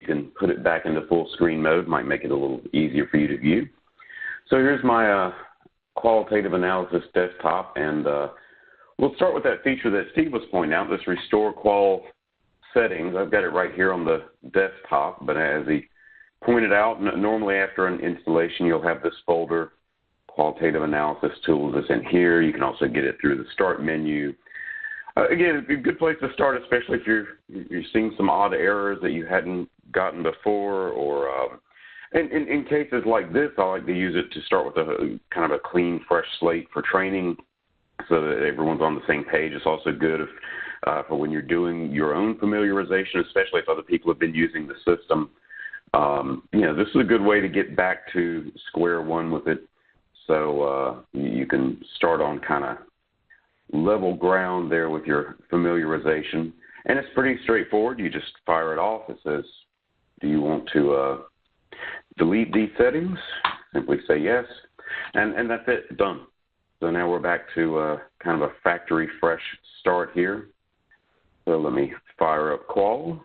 can put it back into full screen mode. Might make it a little easier for you to view. So here's my qualitative analysis desktop, and we'll start with that feature that Steve was pointing out, this restore qual settings. I've got it right here on the desktop, but as he pointed out, normally after an installation, you'll have this folder, qualitative analysis tools, is in here. You can also get it through the start menu. Again, it's a good place to start, especially if you're seeing some odd errors that you hadn't gotten before, or in cases like this, I like to use it to start with a kind of a clean, fresh slate for training, so that everyone's on the same page. It's also good if, for when you're doing your own familiarization, especially if other people have been using the system. You know, this is a good way to get back to square one with it, so you can start on kind of level ground there with your familiarization. And it's pretty straightforward. You just fire it off. It says, do you want to delete these settings? Simply say yes, and that's it, done. So now we're back to kind of a factory fresh start here. So let me fire up qual.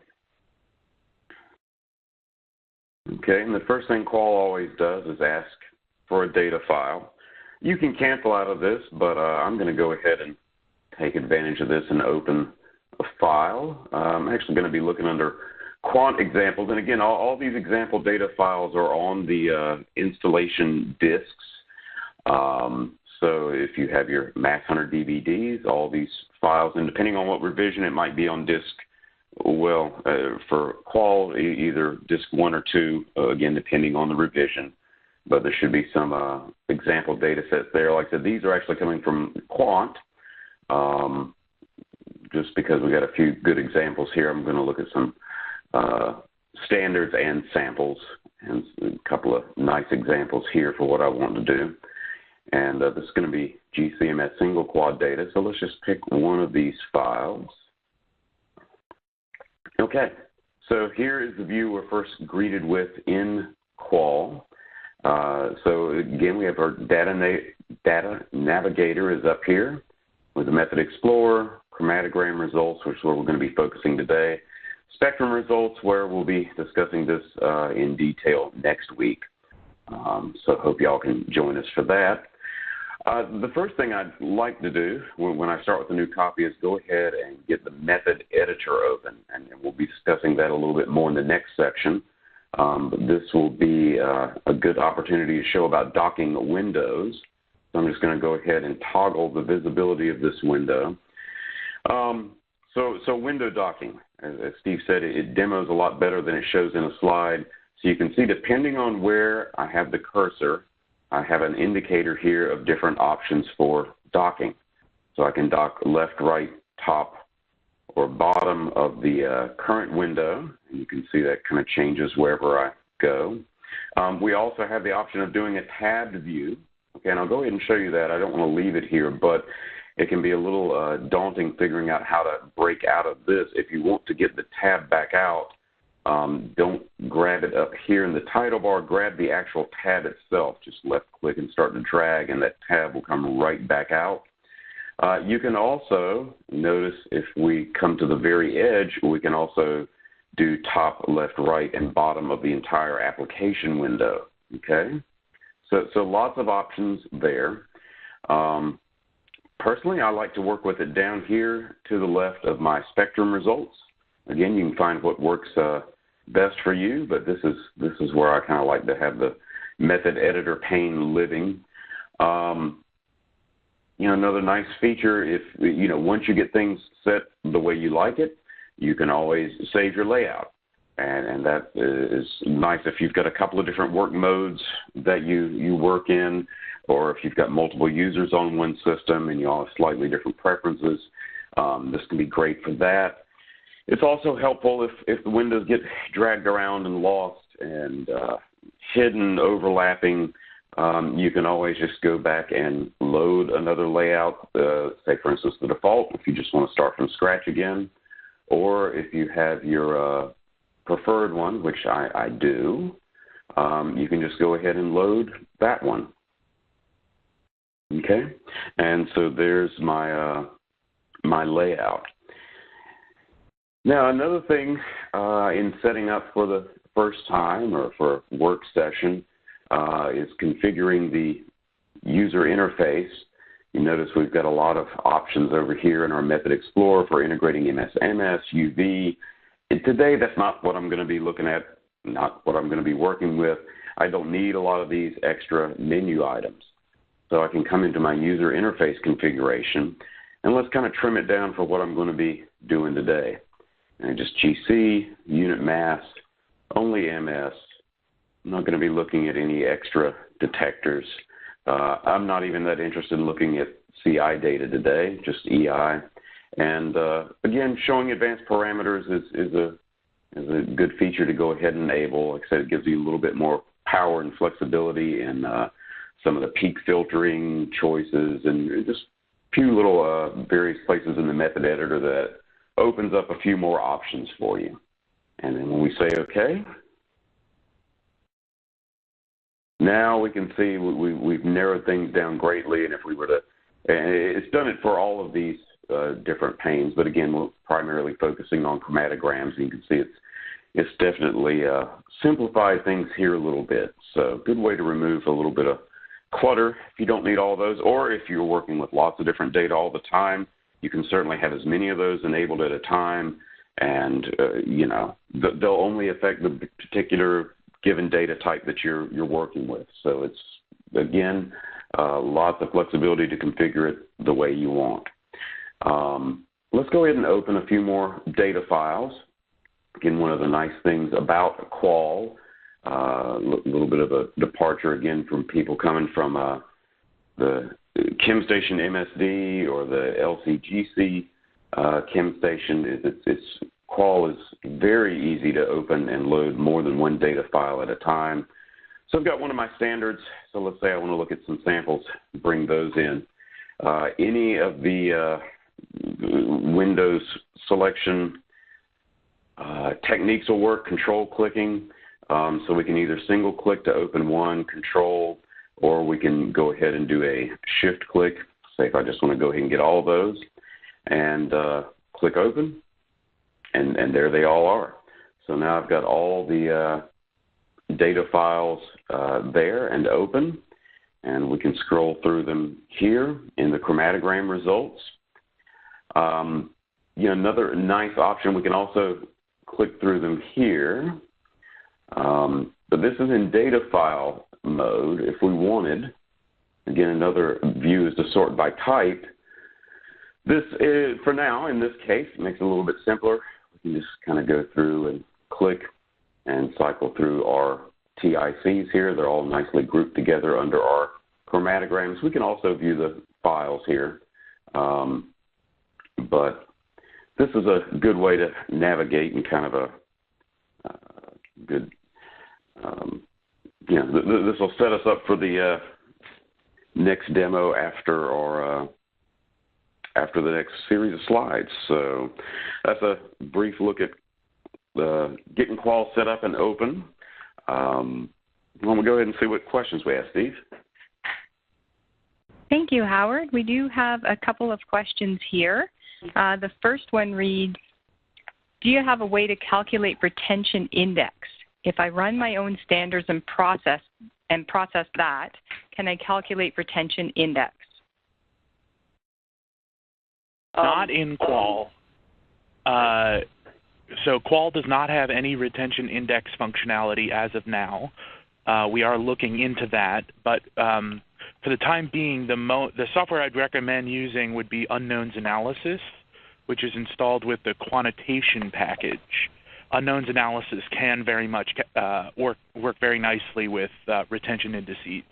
Okay, and the first thing qual always does is ask for a data file. You can cancel out of this, but I'm going to go ahead and take advantage of this and open a file. I'm actually going to be looking under quant examples, and again, all these example data files are on the installation disks. So if you have your MassHunter DVDs, all these files, and depending on what revision, it might be on disk, well, for qual, either disk 1 or 2, again, depending on the revision. But there should be some example data sets there. Like I said, these are actually coming from quant, just because we got a few good examples here. I'm going to look at some standards and samples, and a couple of nice examples here for what I want to do. And this is going to be GCMS single quad data. So let's just pick one of these files. Okay, so here is the view we're first greeted with in qual. So again, we have our data navigator is up here with the method explorer, chromatogram results, which is where we're going to be focusing today, spectrum results, where we'll be discussing this in detail next week. So hope y'all can join us for that. The first thing I'd like to do when I start with a new copy is go ahead and get the method editor open, and we'll be discussing that a little bit more in the next section. But this will be a good opportunity to show about docking windows. So I'm just going to go ahead and toggle the visibility of this window. So window docking, as Steve said, it demos a lot better than it shows in a slide. So you can see, depending on where I have the cursor, I have an indicator here of different options for docking. So I can dock left, right, top, or bottom of the current window. And you can see that kind of changes wherever I go. We also have the option of doing a tabbed view. Okay, and I'll go ahead and show you that. I don't want to leave it here, but it can be a little daunting figuring out how to break out of this. If you want to get the tab back out, don't grab it up here in the title bar. Grab the actual tab itself. Just left click and start to drag, and that tab will come right back out. You can also notice, if we come to the very edge, we can also do top, left, right, and bottom of the entire application window. Okay, so lots of options there. Personally, I like to work with it down here to the left of my spectrum results. Again, you can find what works best for you, but this is where I kind of like to have the method editor pane living. You know, another nice feature, if once you get things set the way you like it, you can always save your layout, and that is nice if you've got a couple of different work modes that you work in, or if you've got multiple users on one system and you all have slightly different preferences. This can be great for that. It's also helpful if the windows get dragged around and lost and hidden, overlapping. You can always just go back and load another layout, say, for instance, the default, if you just want to start from scratch again, or if you have your preferred one, which I do, you can just go ahead and load that one. Okay, and so there's my my layout. Now, another thing in setting up for the first time or for a work session is configuring the user interface. You notice we've got a lot of options over here in our Method Explorer for integrating MS, UV. And today, that's not what I'm going to be looking at, not what I'm going to be working with. I don't need a lot of these extra menu items. So I can come into my user interface configuration, and let's kind of trim it down for what I'm going to be doing today. And just GC, unit mass, only MS. I'm not going to be looking at any extra detectors. I'm not even that interested in looking at CI data today, just EI. And again, showing advanced parameters is a good feature to go ahead and enable. Like I said, it gives you a little bit more power and flexibility in some of the peak filtering choices and just a few little various places in the method editor that opens up a few more options for you. And then when we say OK, now we can see we've narrowed things down greatly. And if we were to, and it's done it for all of these different panes, but again, we're primarily focusing on chromatograms. And you can see it's definitely simplified things here a little bit. So good way to remove a little bit of clutter if you don't need all those, or if you're working with lots of different data all the time, you can certainly have as many of those enabled at a time, and you know, they'll only affect the particular given data type that you're working with. So it's, again, lots of flexibility to configure it the way you want. Let's go ahead and open a few more data files. Again, one of the nice things about Qual, a little bit of a departure again from people coming from the ChemStation MSD or the LCGC ChemStation. Qual is very easy to open and load more than one data file at a time. So I've got one of my standards. So let's say I want to look at some samples, bring those in. Any of the Windows selection techniques will work, control clicking. So we can either single click to open one, control, or we can go ahead and do a shift click. Say if I just want to go ahead and get all those and click open, and there they all are. So now I've got all the data files there and open, and we can scroll through them here in the chromatogram results. You know, another nice option, we can also click through them here. But this is in data file mode. If we wanted, again, another view is to sort by type. This is, for now, in this case, it makes it a little bit simpler. We can just kind of go through and click and cycle through our TICs here. They're all nicely grouped together under our chromatograms. We can also view the files here. But this is a good way to navigate and kind of a good, you know, this will set us up for the next demo after our after the next series of slides. So that's a brief look at getting Qual set up and open. I'm going to go ahead and see what questions we have, Steve. Thank you, Howard. We do have a couple of questions here. The first one reads, do you have a way to calculate retention index? If I run my own standards and process that, can I calculate retention index? Not in Qual. So Qual does not have any retention index functionality as of now. We are looking into that, but for the time being, the software I'd recommend using would be Unknowns Analysis, which is installed with the quantitation package. Unknowns Analysis can very much work very nicely with retention indices.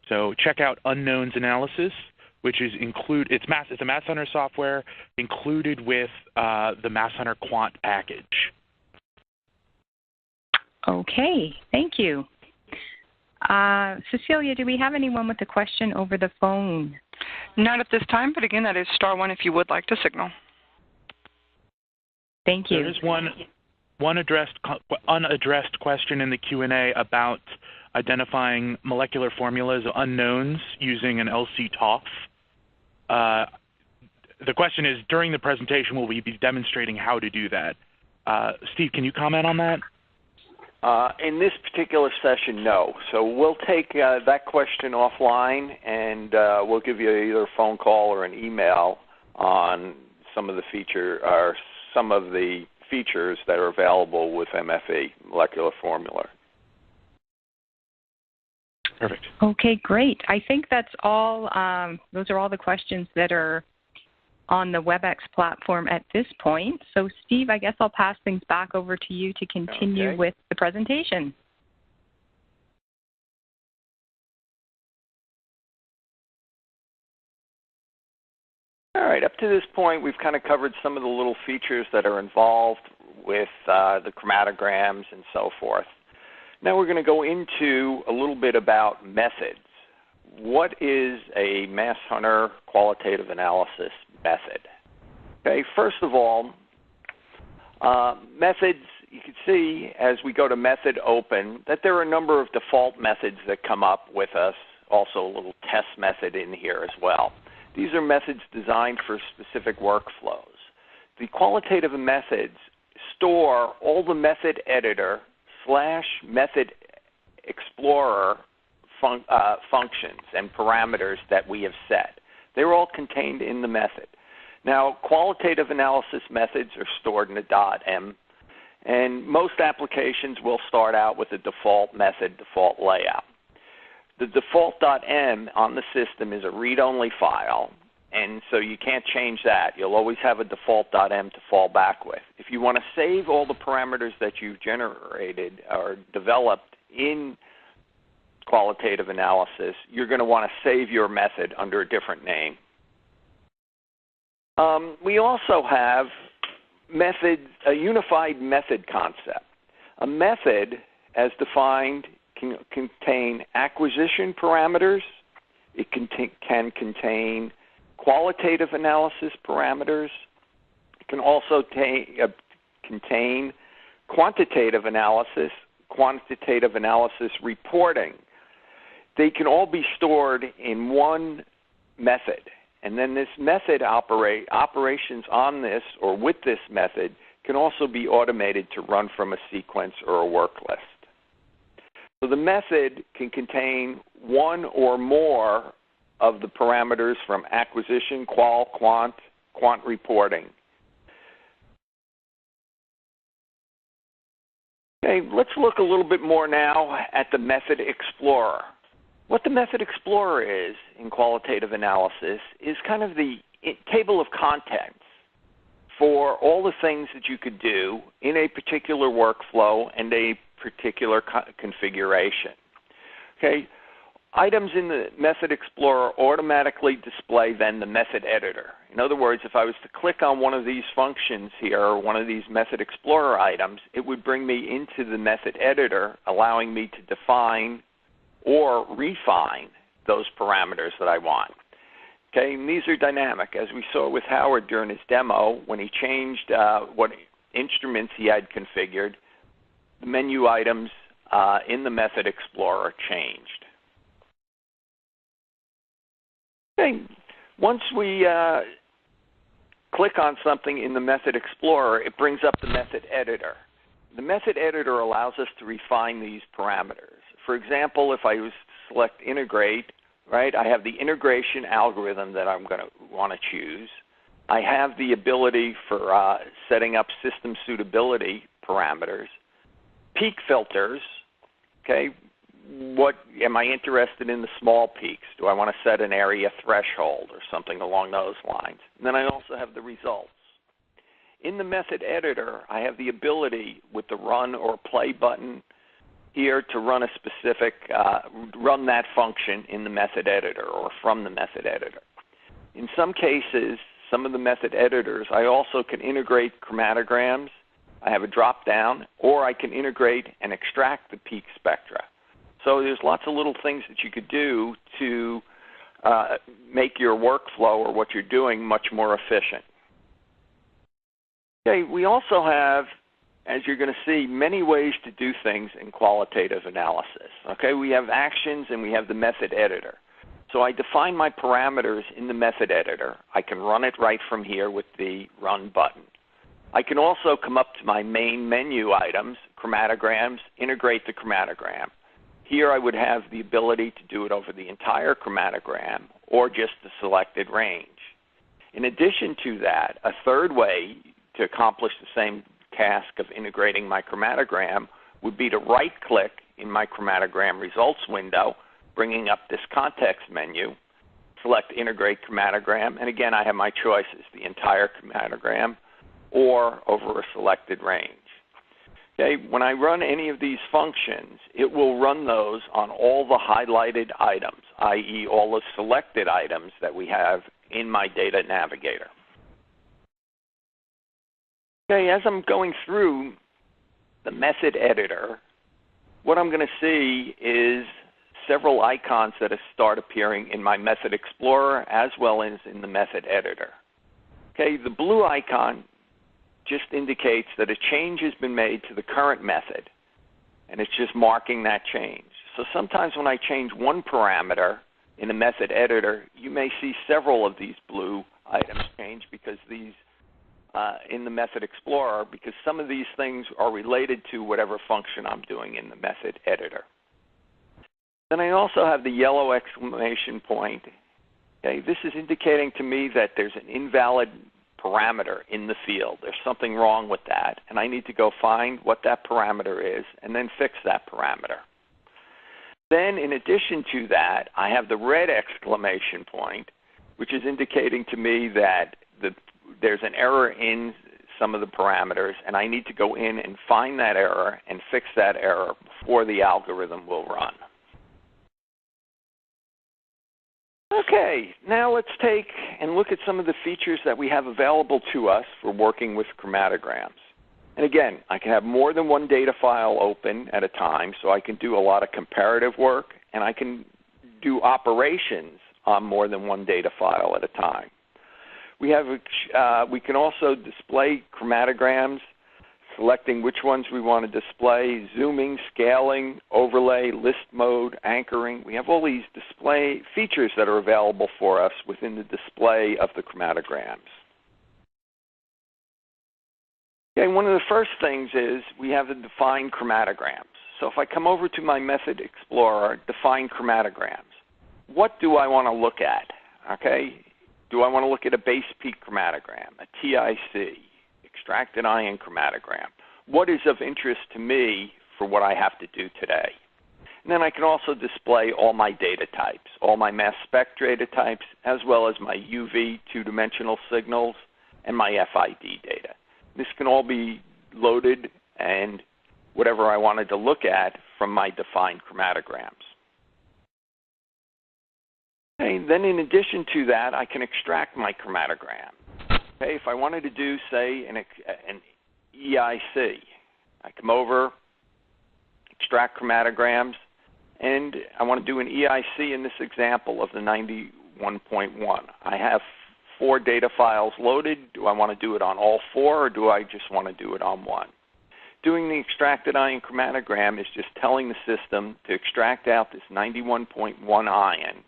So check out Unknowns Analysis, which is it's a MassHunter software included with the MassHunter Quant package. Okay, thank you. Cecilia, do we have anyone with a question over the phone? Not at this time, but again, that is *1 if you would like to signal. Thank you. There is one unaddressed question in the Q&A about identifying molecular formulas of unknowns using an LC-TOF. the question is, during the presentation, will we be demonstrating how to do that? Steve, can you comment on that? In this particular session, no. So we'll take that question offline, and we'll give you either a phone call or an email on some of the features that are available with MFE, molecular formula. Perfect. Okay, great. I think that's all. Those are all the questions that are on the WebEx platform at this point. So, Steve, I guess I'll pass things back over to you to continue with the presentation. All right, up to this point, we've kind of covered some of the little features that are involved with the chromatograms and so forth. Now we're going to go into a little bit about methods. What is a MassHunter qualitative analysis method? Okay, first of all, methods, you can see as we go to method open that there are a number of default methods that come up with us, also a little test method in here as well. These are methods designed for specific workflows. The qualitative methods store all the method editor / method explorer functions and parameters that we have set. They're all contained in the method. Now, qualitative analysis methods are stored in a .m, and most applications will start out with a default method, default layout. The default .m on the system is a read-only file, and so you can't change that. You'll always have a default .m to fall back with. If you want to save all the parameters that you've generated or developed in qualitative analysis, you're going to want to save your method under a different name. We also have a unified method concept. A method, as defined, can contain acquisition parameters. It can contain qualitative analysis parameters. It can also contain quantitative analysis reporting. They can all be stored in one method. And then this method operations on this or with this method can also be automated to run from a sequence or a work list. So the method can contain one or more of the parameters from acquisition, qual, quant reporting. Okay, let's look a little bit more now at the Method Explorer. What the Method Explorer is in qualitative analysis is kind of the table of contents for all the things that you could do in a particular workflow and a particular configuration. Okay, items in the Method Explorer automatically display then the method editor. In other words, if I was to click on one of these functions here or one of these Method Explorer items, it would bring me into the method editor, allowing me to define or refine those parameters that I want. Okay, and these are dynamic. As we saw with Howard during his demo, when he changed what instruments he had configured, the menu items in the Method Explorer changed. Okay, once we click on something in the Method Explorer, it brings up the method editor. The method editor allows us to refine these parameters. For example, if I was to select integrate, right, I have the integration algorithm that I'm going to want to choose. I have the ability for setting up system suitability parameters. Peak filters, okay, what am I interested in the small peaks? Do I want to set an area threshold or something along those lines? And then I also have the results. In the method editor, I have the ability with the run or play button here to run a specific, run that function in the method editor or from the method editor. In some cases, some of the method editors, I also can integrate chromatograms. I have a drop down, or I can integrate and extract the peak spectra. So there's lots of little things that you could do to make your workflow or what you're doing much more efficient. Okay, we also have, as you're going to see, many ways to do things in qualitative analysis. Okay, we have actions and we have the method editor. So I define my parameters in the method editor. I can run it right from here with the Run button. I can also come up to my main menu items, chromatograms, integrate the chromatogram. Here I would have the ability to do it over the entire chromatogram or just the selected range. In addition to that, a third way to accomplish the same task of integrating my chromatogram would be to right-click in my chromatogram results window, bringing up this context menu, select Integrate Chromatogram, and again I have my choices, the entire chromatogram or over a selected range. Okay, when I run any of these functions, it will run those on all the highlighted items, i.e. all the selected items that we have in my data navigator. Okay, as I'm going through the method editor, what I'm going to see is several icons that start appearing in my method explorer as well as in the method editor. Okay, the blue icon just indicates that a change has been made to the current method, and it's just marking that change. So sometimes when I change one parameter in the method editor, you may see several of these blue items change because these in the method explorer, because some of these things are related to whatever function I'm doing in the method editor. Then I also have the yellow exclamation point. Okay, this is indicating to me that there's an invalid parameter in the field. There's something wrong with that, and I need to go find what that parameter is and then fix that parameter. Then in addition to that, I have the red exclamation point, which is indicating to me that there's an error in some of the parameters, and I need to go in and find that error and fix that error before the algorithm will run. Okay, now let's take and look at some of the features that we have available to us for working with chromatograms. And again, I can have more than one data file open at a time, so I can do a lot of comparative work, and I can do operations on more than one data file at a time. We can also display chromatograms, selecting which ones we want to display, zooming, scaling, overlay, list mode, anchoring. We have all these display features that are available for us within the display of the chromatograms. Okay, one of the first things is we have the define chromatograms. So if I come over to my Method Explorer, define chromatograms, what do I want to look at? Okay, do I want to look at a base peak chromatogram, a TIC, extracted ion chromatogram? What is of interest to me for what I have to do today? And then I can also display all my data types, all my mass spec data types, as well as my UV two-dimensional signals and my FID data. This can all be loaded and whatever I wanted to look at from my defined chromatograms. Okay, then in addition to that, I can extract my chromatogram. Okay, if I wanted to do, say, an EIC, I come over, extract chromatograms, and I want to do an EIC in this example of the 91.1. I have 4 data files loaded. Do I want to do it on all 4, or do I just want to do it on one? Doing the extracted ion chromatogram is just telling the system to extract out this 91.1 ion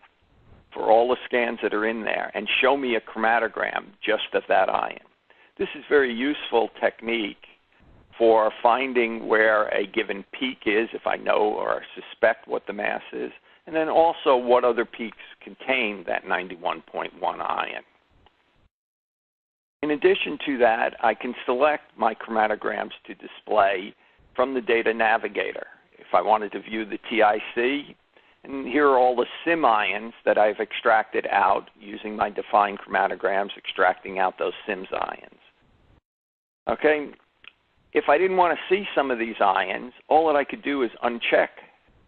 for all the scans that are in there and show me a chromatogram just of that ion. This is a very useful technique for finding where a given peak is, if I know or suspect what the mass is, and then also what other peaks contain that 91.1 ion. In addition to that, I can select my chromatograms to display from the data navigator. If I wanted to view the TIC, and here are all the SIM ions that I've extracted out using my defined chromatograms, extracting out those SIMS ions. Okay, if I didn't want to see some of these ions, all that I could do is uncheck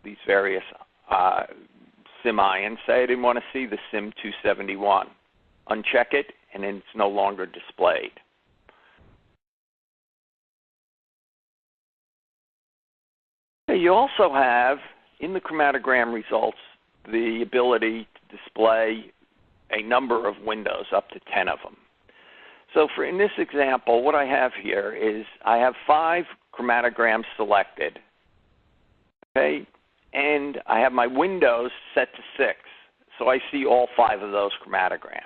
these various SIM ions. Say I didn't want to see the SIM 271. Uncheck it, and then it's no longer displayed. Okay, you also have, in the chromatogram results, the ability to display a number of windows, up to 10 of them. So in this example, what I have here is I have 5 chromatograms selected, okay, and I have my windows set to 6. So I see all 5 of those chromatograms.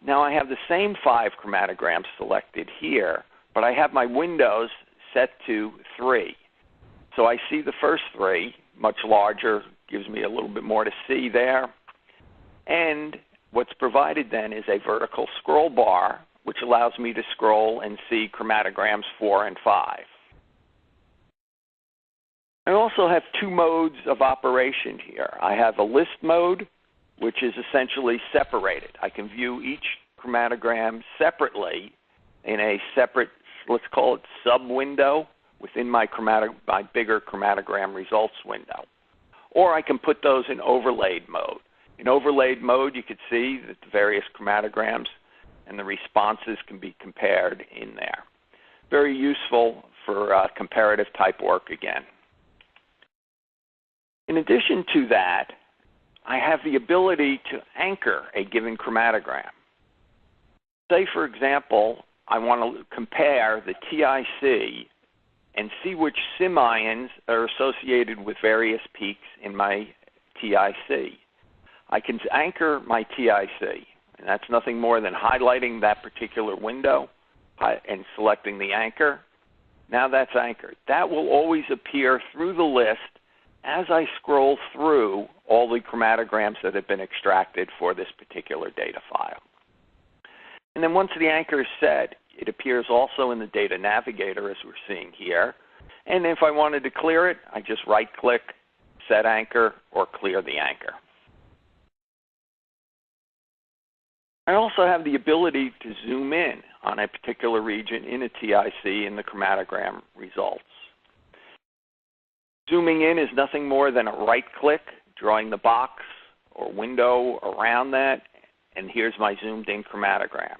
Now I have the same 5 chromatograms selected here, but I have my windows set to 3. So I see the first 3, much larger, gives me a little bit more to see there. And what's provided then is a vertical scroll bar, which allows me to scroll and see chromatograms 4 and 5. I also have 2 modes of operation here. I have a list mode, which is essentially separated. I can view each chromatogram separately in a separate, let's call it sub-window, within my bigger chromatogram results window. Or I can put those in overlaid mode. In overlaid mode, you could see that the various chromatograms and the responses can be compared in there. Very useful for comparative type work again. In addition to that, I have the ability to anchor a given chromatogram. Say, for example, I want to compare the TIC and see which SIM ions are associated with various peaks in my TIC. I can anchor my TIC, and that's nothing more than highlighting that particular window and selecting the anchor. Now that's anchored. That will always appear through the list as I scroll through all the chromatograms that have been extracted for this particular data file. And then once the anchor is set, it appears also in the data navigator, as we're seeing here. And if I wanted to clear it, I just right-click, set anchor, or clear the anchor. I also have the ability to zoom in on a particular region in a TIC in the chromatogram results. Zooming in is nothing more than a right-click, drawing the box or window around that, and here's my zoomed-in chromatogram.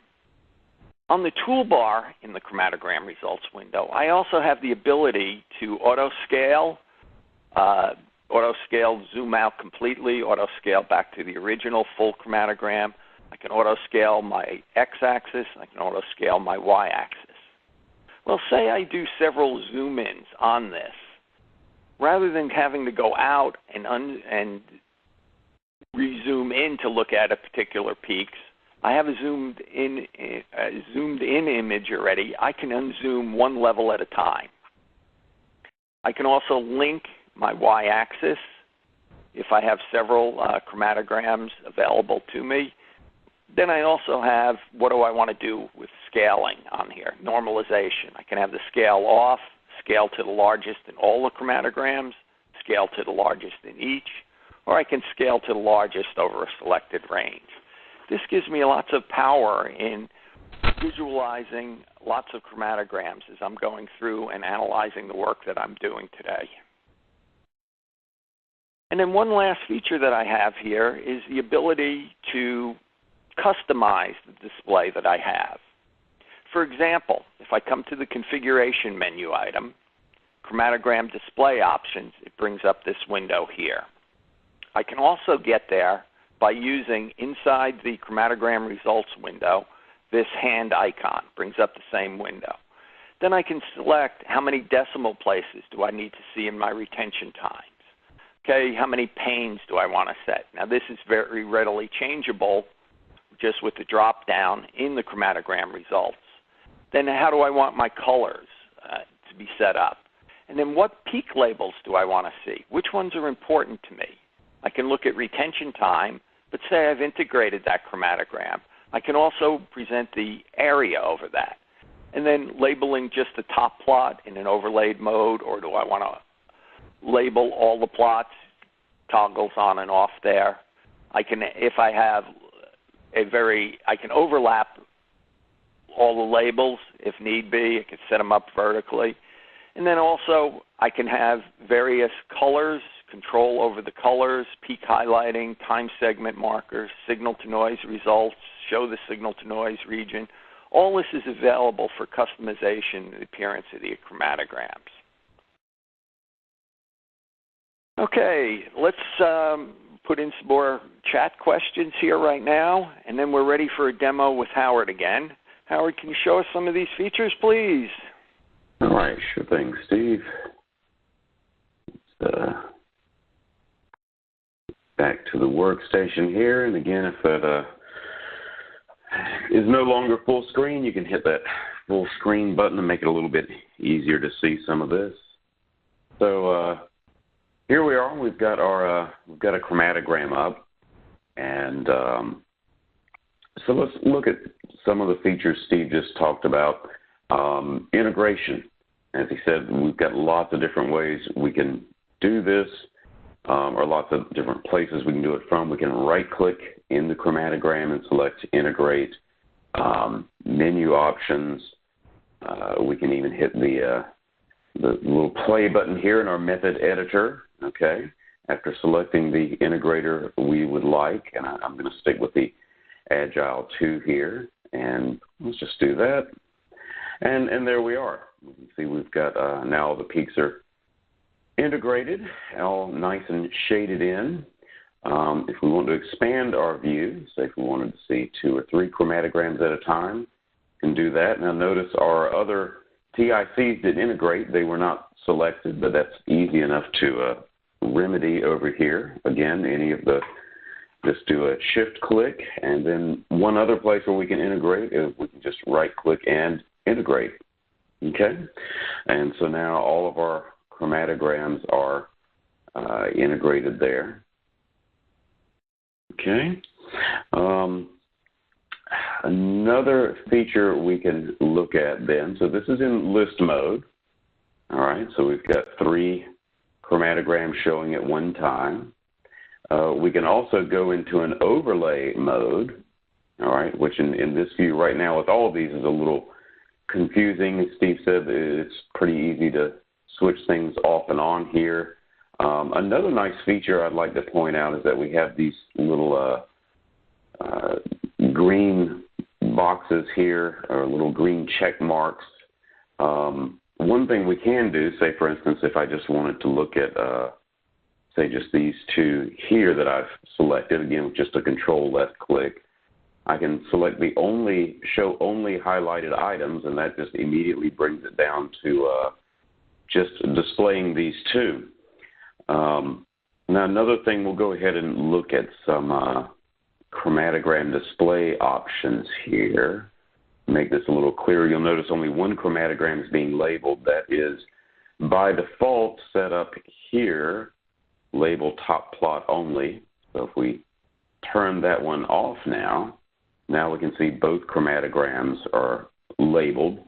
On the toolbar in the chromatogram results window, I also have the ability to auto-scale, zoom out completely, auto-scale back to the original full chromatogram. I can auto-scale my x-axis, and I can auto-scale my y-axis. Well, say I do several zoom-ins on this. Rather than having to go out and re-zoom in to look at a particular peaks, I have a zoomed in image already. I can unzoom one level at a time. I can also link my y-axis if I have several chromatograms available to me. Then I also have, what do I want to do with scaling on here? Normalization. I can have the scale off, scale to the largest in all the chromatograms, scale to the largest in each, or I can scale to the largest over a selected range. This gives me lots of power in visualizing lots of chromatograms as I'm going through and analyzing the work that I'm doing today. And then one last feature that I have here is the ability to customize the display that I have. For example, if I come to the configuration menu item, chromatogram display options, it brings up this window here. I can also get there by using inside the chromatogram results window, this hand icon brings up the same window. Then I can select how many decimal places do I need to see in my retention times. Okay, how many panes do I want to set? Now this is very readily changeable just with the drop down in the chromatogram results. Then how do I want my colors to be set up? And then what peak labels do I want to see? Which ones are important to me? I can look at retention time, but say I've integrated that chromatogram. I can also present the area over that. And then labeling just the top plot in an overlaid mode, or do I want to label all the plots, toggles on and off there. I can, if I have I can overlap all the labels if need be. I can set them up vertically. And then also I can have various colors, control over the colors, peak highlighting, time segment markers, signal to noise results, show the signal to noise region. All this is available for customization and appearance of the chromatograms. Okay, let's put in some more chat questions here right now, and then we're ready for a demo with Howard again. Howard, can you show us some of these features, please? All right, sure thing, Steve. Let's back to the workstation here. And again, if that is no longer full screen, you can hit that full screen button and make it a little bit easier to see some of this. So here we are. We've got a chromatogram up, and so let's look at some of the features Steve just talked about. Integration. As he said, we've got lots of different ways we can do this, or lots of different places we can do it from. We can right-click in the chromatogram and select Integrate. Menu options. We can even hit the little play button here in our method editor, okay, after selecting the integrator we would like. And I'm going to stick with the Agile 2 here, and let's just do that. And there we are. You can see we've got now the peaks are integrated, all nice and shaded in. If we want to expand our view, say if we wanted to see 2 or 3 chromatograms at a time, we can do that. Now notice our other TICs did integrate. They were not selected, but that's easy enough to remedy over here. Again, just do a shift click, and then one other place where we can integrate is we can just right click and integrate. Okay? And so now all of our chromatograms are integrated there. Okay? Another feature we can look at then, so this is in list mode. All right, so we've got 3 chromatograms showing at one time. We can also go into an overlay mode, all right, which in this view right now with all of these is a little confusing. As Steve said, it's pretty easy to switch things off and on here. Another nice feature I'd like to point out is that we have these little green boxes here, or little green check marks. One thing we can do, say for instance, if I just wanted to look at, say just these 2 here that I've selected, again with just a control left click, I can select the show only highlighted items, and that just immediately brings it down to just displaying these 2. Now another thing, we'll go ahead and look at some chromatogram display options here. Make this a little clearer. You'll notice only one chromatogram is being labeled. That is by default set up here, label top plot only. So if we turn that one off now we can see both chromatograms are labeled.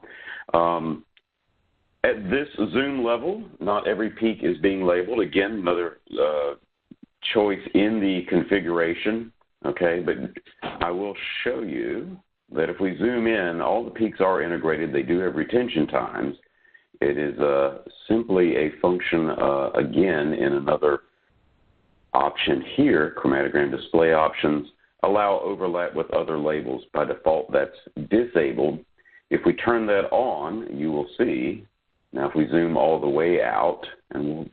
At this zoom level, not every peak is being labeled. Again, another choice in the configuration. Okay, but I will show you that if we zoom in, all the peaks are integrated. They do have retention times. It is simply a function, again, in another option here, chromatogram display options, allow overlap with other labels. By default, that's disabled. If we turn that on, you will see, now if we zoom all the way out, and we'll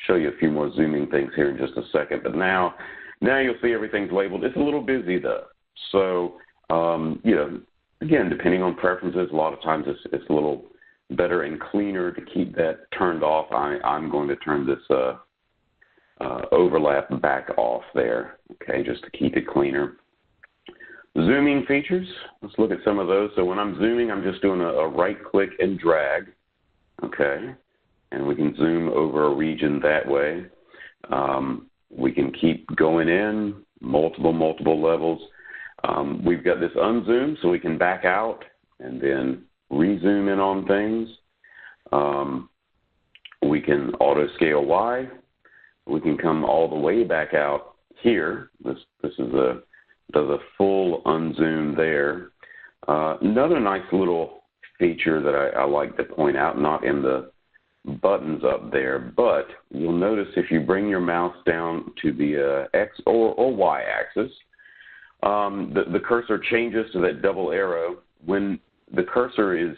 show you a few more zooming things here in just a second, but now you'll see everything's labeled. It's a little busy though. So, again, depending on preferences, a lot of times it's a little better and cleaner to keep that turned off. I'm going to turn this overlap back off there, okay, just to keep it cleaner. Zooming features, let's look at some of those. So when I'm zooming, I'm just doing a right click and drag, okay, and we can zoom over a region that way. We can keep going in multiple levels. We've got this unzoom, so we can back out and then re-zoom in on things. We can auto scale Y. We can come all the way back out here. This does a full unzoom there. Another nice little feature that I like to point out, not in the buttons up there, but you'll notice if you bring your mouse down to the X or Y axis, the cursor changes to that double arrow. When that cursor is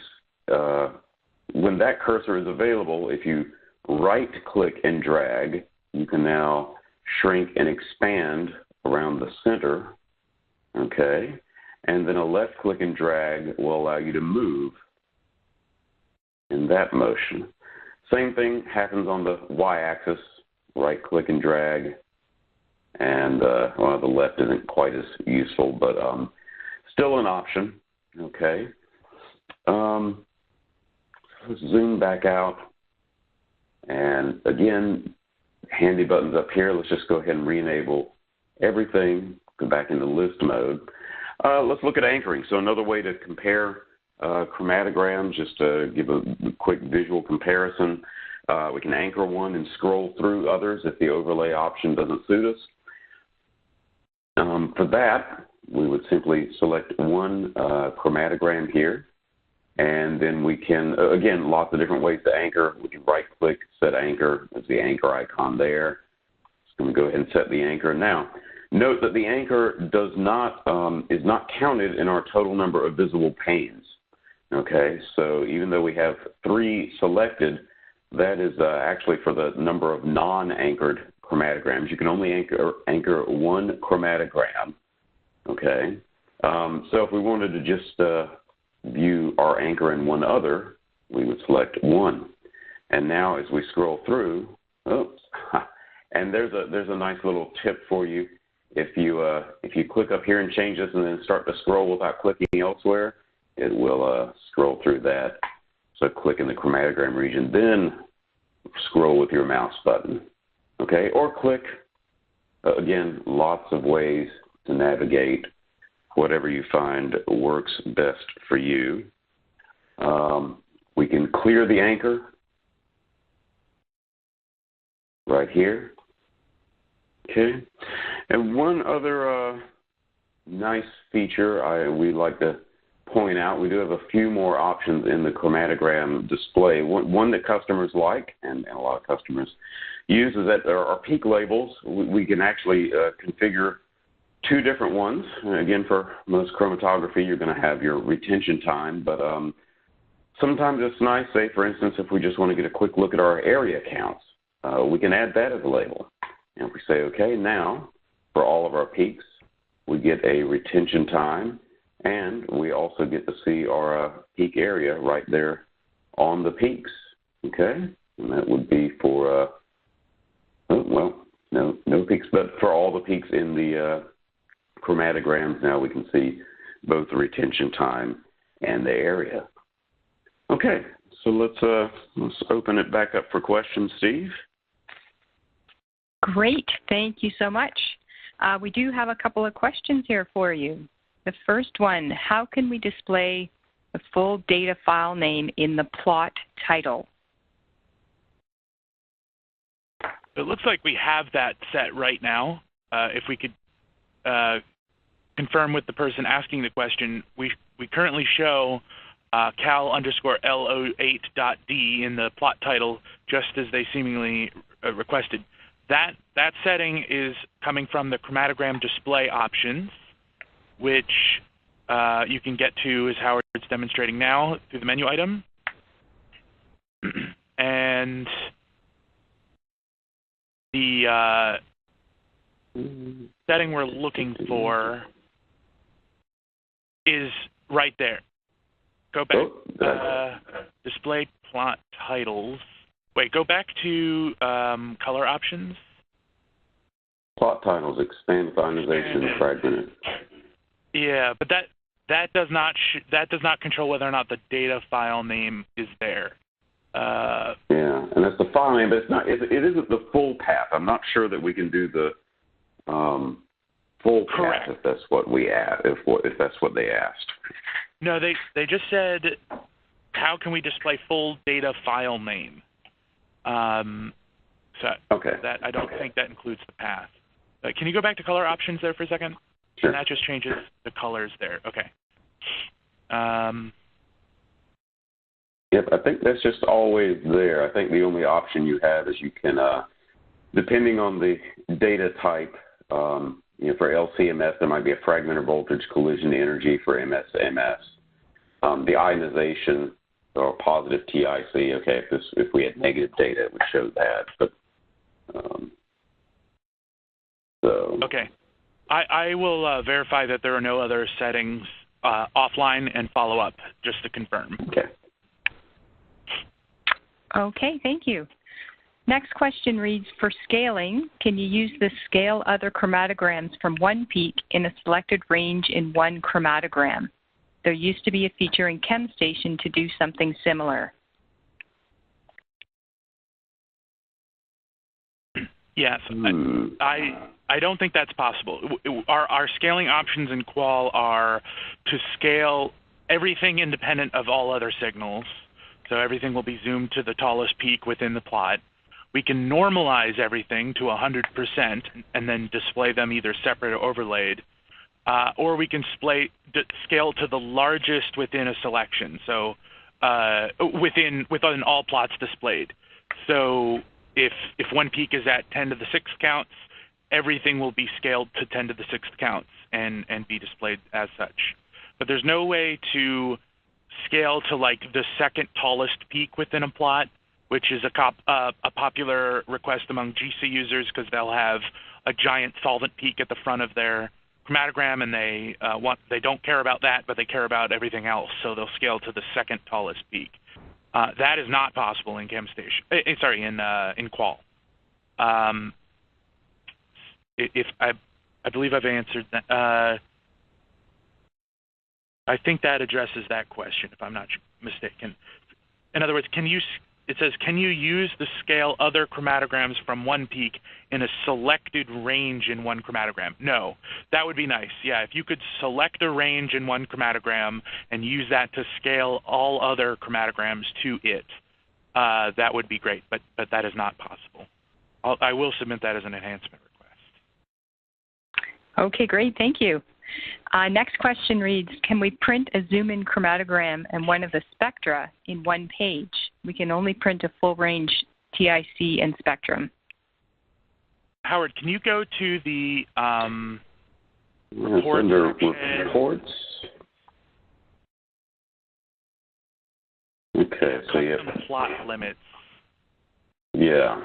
available, if you right click and drag, you can now shrink and expand around the center, okay? And then a left click and drag will allow you to move in that motion. Same thing happens on the Y axis, right click and drag, And, well, the left isn't quite as useful, but still an option, okay? Let's zoom back out. And, again, handy buttons up here. Let's just go ahead and re-enable everything, go back into list mode. Let's look at anchoring. So another way to compare chromatograms, just to give a quick visual comparison, we can anchor one and scroll through others if the overlay option doesn't suit us. For that, we would simply select one chromatogram here, and then we can, again, lots of different ways to anchor. We can right-click, set anchor. There's the anchor icon there. Just going to go ahead and set the anchor. Now, note that the anchor does not is not counted in our total number of visible panes. Okay, so even though we have 3 selected, that is actually for the number of non-anchored chromatograms. You can only anchor one chromatogram. Okay, so if we wanted to just view our anchor in one other, we would select 1. And now as we scroll through, oops, and there's a nice little tip for you. If you click up here and change this and then start to scroll without clicking elsewhere, it will scroll through that. So click in the chromatogram region, then scroll with your mouse button. Okay, or click. Again, lots of ways to navigate, whatever you find works best for you. We can clear the anchor right here. Okay, and one other nice feature we like to point out, we do have a few more options in the chromatogram display. One that customers like, and a lot of customers use, is that there are peak labels. We can actually configure 2 different ones. Again, for most chromatography, you're going to have your retention time, but sometimes it's nice, say, for instance, if we just want to get a quick look at our area counts, we can add that as a label. And if we say, okay, now, for all of our peaks, we get a retention time, and we also get to see our peak area right there on the peaks, okay? And that would be for, no peaks, but for all the peaks in the chromatograms, now we can see both the retention time and the area. Okay, so let's open it back up for questions, Steve. Great, thank you so much. We do have a couple of questions here for you. The first one, how can we display the full data file name in the plot title? It looks like we have that set right now. If we could confirm with the person asking the question, we currently show cal_lo8.d in the plot title, just as they seemingly requested. That setting is coming from the chromatogram display options, which you can get to, as Howard's demonstrating now, through the menu item. And the setting we're looking for is right there. Go back, display plot titles. Wait, go back to color options. Plot titles, expand finalization, fragmented. Yeah, but that does not control whether or not the data file name is there. Yeah, and that's the file name, but it's not. It isn't the full path. I'm not sure that we can do the full Correct. path if that's what we if that's what they asked. No, they just said, how can we display full data file name? So okay. That I don't think that includes the path. Can you go back to color options there for a second? Sure. And that just changes the colors there. Okay. Yep, I think that's just always there. I think the only option you have is you can, depending on the data type, for LCMS, there might be a fragmented voltage collision energy. For MS, the ionization or positive TIC. Okay, if we had negative data, it would show that. But so okay, I will verify that there are no other settings offline and follow up just to confirm. Okay. Okay, thank you. Next question reads, for scaling, can you use the scale other chromatograms from one peak in a selected range in one chromatogram? There used to be a feature in ChemStation to do something similar. Yes, I don't think that's possible. Our scaling options in Qual are to scale everything independent of all other signals. So everything will be zoomed to the tallest peak within the plot. We can normalize everything to 100% and then display them either separate or overlaid. Or we can scale to the largest within a selection, so within all plots displayed. So if one peak is at 10 to the 6th counts, everything will be scaled to 10 to the 6th counts and be displayed as such. But there's no way to scale to like the second tallest peak within a plot, which is a popular request among GC users because they'll have a giant solvent peak at the front of their chromatogram, and they don't care about that, but they care about everything else, so they'll scale to the second tallest peak. That is not possible in ChemStation. In Qual. If I believe I've answered that. I think that addresses that question, if I'm not mistaken. In other words, it says, can you use the scale other chromatograms from one peak in a selected range in one chromatogram? No, that would be nice. Yeah, if you could select a range in one chromatogram and use that to scale all other chromatograms to it, that would be great, but that is not possible. I will submit that as an enhancement request. Okay, great, thank you. Next question reads, can we print a zoom-in chromatogram and one of the spectra in one page? We can only print a full-range TIC and spectrum. Howard, can you go to the reports? Okay, so you have plot limits. Yeah.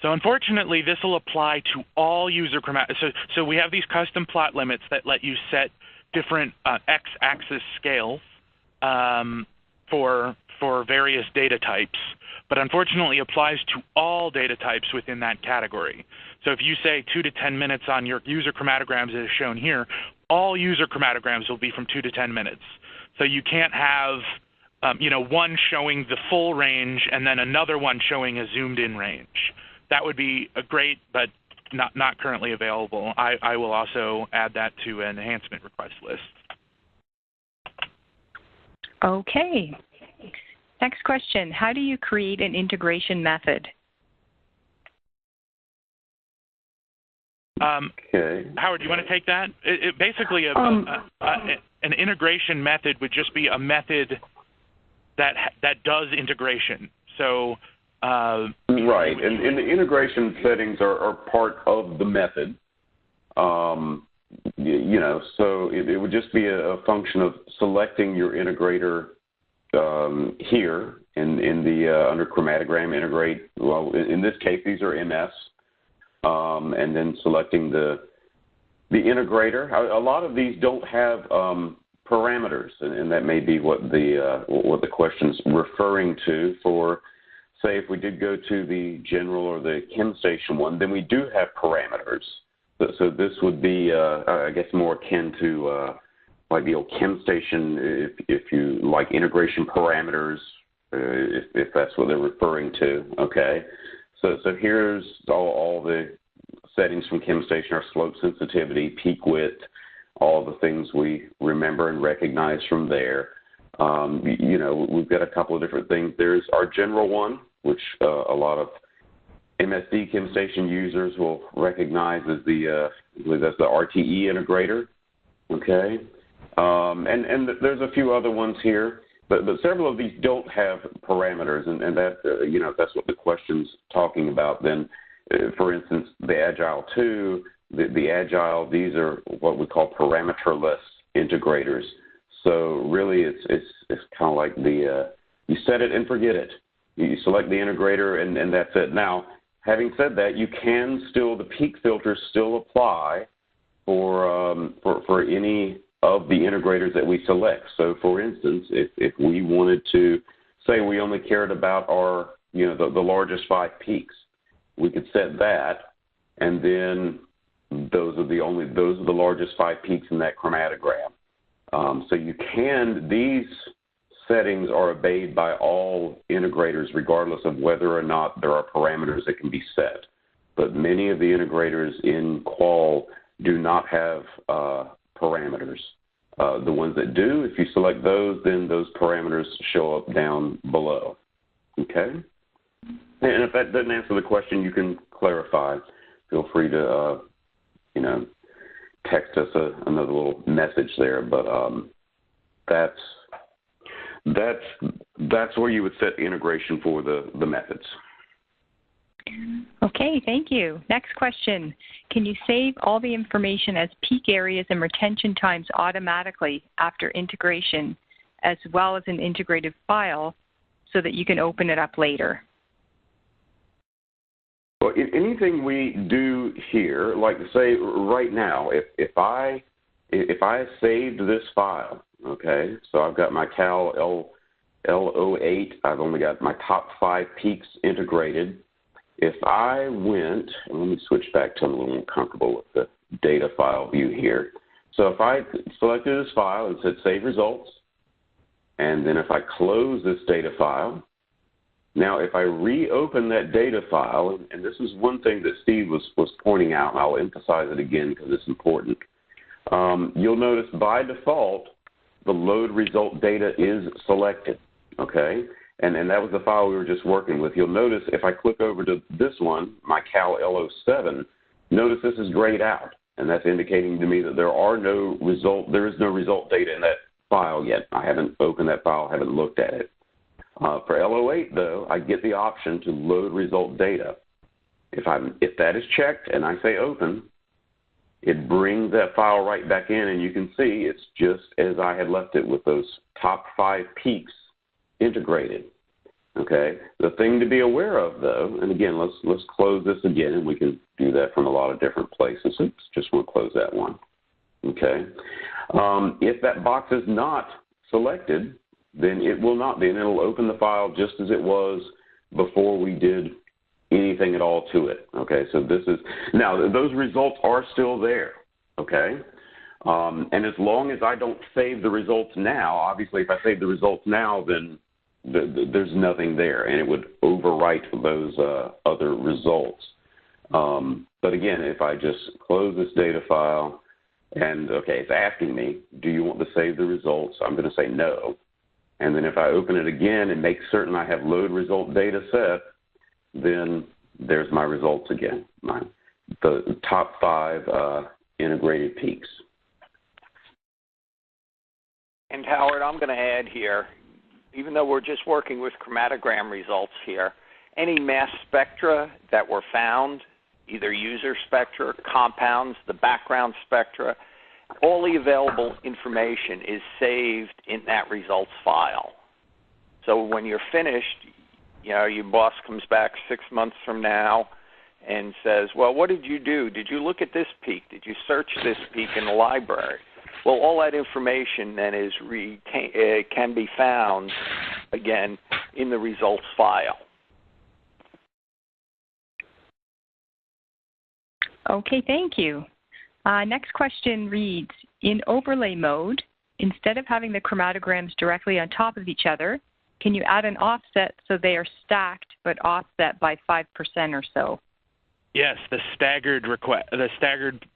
So unfortunately, this will apply to all user chromatograms. So we have these custom plot limits that let you set different x-axis scales for various data types, but unfortunately applies to all data types within that category. So if you say 2 to 10 minutes on your user chromatograms as shown here, all user chromatograms will be from 2 to 10 minutes. So you can't have one showing the full range and then another one showing a zoomed-in range. That would be great, but not currently available. I will also add that to an enhancement request list. Okay. Next question. How do you create an integration method? Okay. Howard, do you want to take that? Basically, an integration method would just be a method that does integration. So right, and the integration settings are part of the method. So it would just be a function of selecting your integrator here in the under chromatogram integrate. Well, in this case, these are MS, and then selecting the integrator. A lot of these don't have parameters, and that may be what the question's referring to. For say, if we did go to the general or the ChemStation one, then we do have parameters. So this would be, I guess, more akin to like the old ChemStation, if you like integration parameters, if that's what they're referring to. Okay. So here's all the settings from ChemStation: our slope sensitivity, peak width, all the things we remember and recognize from there. We've got a couple of different things. There's our general one, which a lot of MSD ChemStation users will recognize as I believe that's the RTE integrator. Okay, and there's a few other ones here, but several of these don't have parameters, and that if that's what the question's talking about, then for instance, the Agile 2, the Agile, these are what we call parameterless integrators. So really, it's kind of like you set it and forget it. You select the integrator and that's it. Now, having said that, you can still, the peak filters still apply for any of the integrators that we select. So for instance, if we wanted to say we only cared about our the largest 5 peaks. We could set that, and then those are the largest 5 peaks in that chromatogram. So these settings are obeyed by all integrators regardless of whether or not there are parameters that can be set. But many of the integrators in Qual do not have parameters. The ones that do, if you select those, then those parameters show up down below. Okay? And if that doesn't answer the question, you can clarify. Feel free to, text us another little message there. But that's where you would set the integration for the methods. Okay, thank you. Next question. Can you save all the information as peak areas and retention times automatically after integration, as well as an integrated file, so that you can open it up later? Well, anything we do here, like say right now, if I saved this file, okay, so I've got my Cal L08, I've only got my top 5 peaks integrated. If I went, and let me switch back to I'm a little more comfortable with the data file view here. So if I selected this file and said Save Results, and then if I close this data file, now if I reopen that data file, and this is one thing that Steve was pointing out, and I'll emphasize it again because it's important, you'll notice by default the load result data is selected, okay? And that was the file we were just working with. You'll notice if I click over to this one, my Cal L07, notice this is grayed out, and that's indicating to me that there is no result data in that file yet. I haven't opened that file, haven't looked at it. For L08, though, I get the option to load result data. If that is checked and I say open, it brings that file right back in, and you can see it's just as I had left it with those top 5 peaks integrated. Okay. The thing to be aware of, though, and again, let's close this again, and we can do that from a lot of different places. Oops, just want to close that one. Okay. If that box is not selected, then it will not be, and it'll open the file just as it was before we did anything at all to it. Okay. So now those results are still there. Okay. And as long as I don't save the results now, obviously if I save the results now, then there's nothing there, and it would overwrite those other results. But again, if I just close this data file, and okay, it's asking me, do you want to save the results? I'm going to say no. And then if I open it again and make certain I have load result data set, then there's my results again, the top 5 integrated peaks. And Howard, I'm going to add here, even though we're just working with chromatogram results here, any mass spectra that were found, either user spectra, compounds, the background spectra, all the available information is saved in that results file. So when you're finished, your boss comes back 6 months from now and says, well, what did you do? Did you look at this peak? Did you search this peak in the library? Well, all that information then can be found, again, in the results file. Okay, thank you. Next question reads, in overlay mode, instead of having the chromatograms directly on top of each other, can you add an offset so they are stacked but offset by 5% or so? Yes, the staggered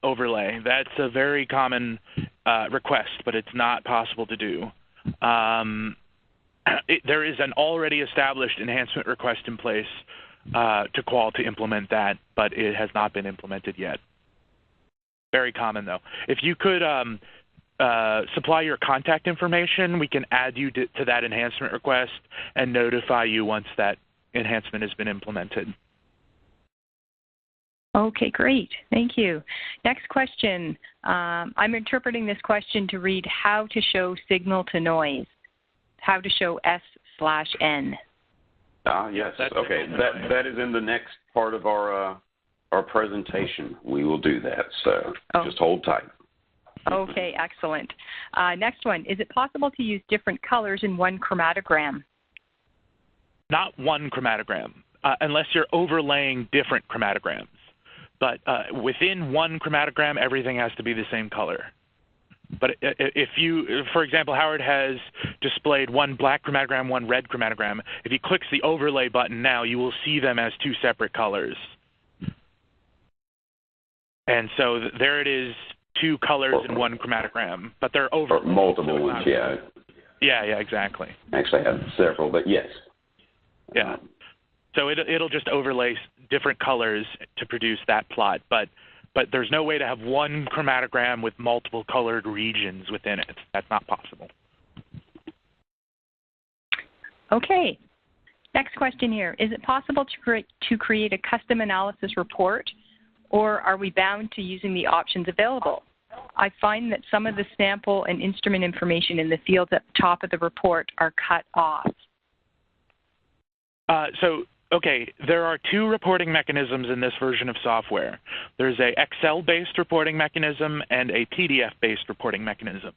overlay. That's a very common request, but it's not possible to do. There is an already established enhancement request in place to Qual to implement that, but it has not been implemented yet. Very common, though. If you could supply your contact information, we can add you to that enhancement request and notify you once that enhancement has been implemented. Okay, great. Thank you. Next question. I'm interpreting this question to read how to show signal to noise, how to show S/N. Yes. Okay. That is in the next part of our presentation. We will do that. So just hold tight. Okay, excellent. Next one. Is it possible to use different colors in one chromatogram? not one chromatogram, unless you're overlaying different chromatograms. But within one chromatogram, everything has to be the same color. But if you, for example, Howard has displayed one black chromatogram, one red chromatogram. If he clicks the overlay button now, you will see them as two separate colors. And so there it is, two colors in one chromatogram, but they're overlaid. Or multiple ones, yeah. Yeah, exactly. Actually, I have several, but yes. Yeah. So it'll just overlay different colors to produce that plot, but there's no way to have one chromatogram with multiple colored regions within it. That's not possible. Okay. Next question here. Is it possible to create a custom analysis report, or are we bound to using the options available? I find that some of the sample and instrument information in the fields at the top of the report are cut off. Okay, there are two reporting mechanisms in this version of software. There's a Excel-based reporting mechanism and a PDF-based reporting mechanism.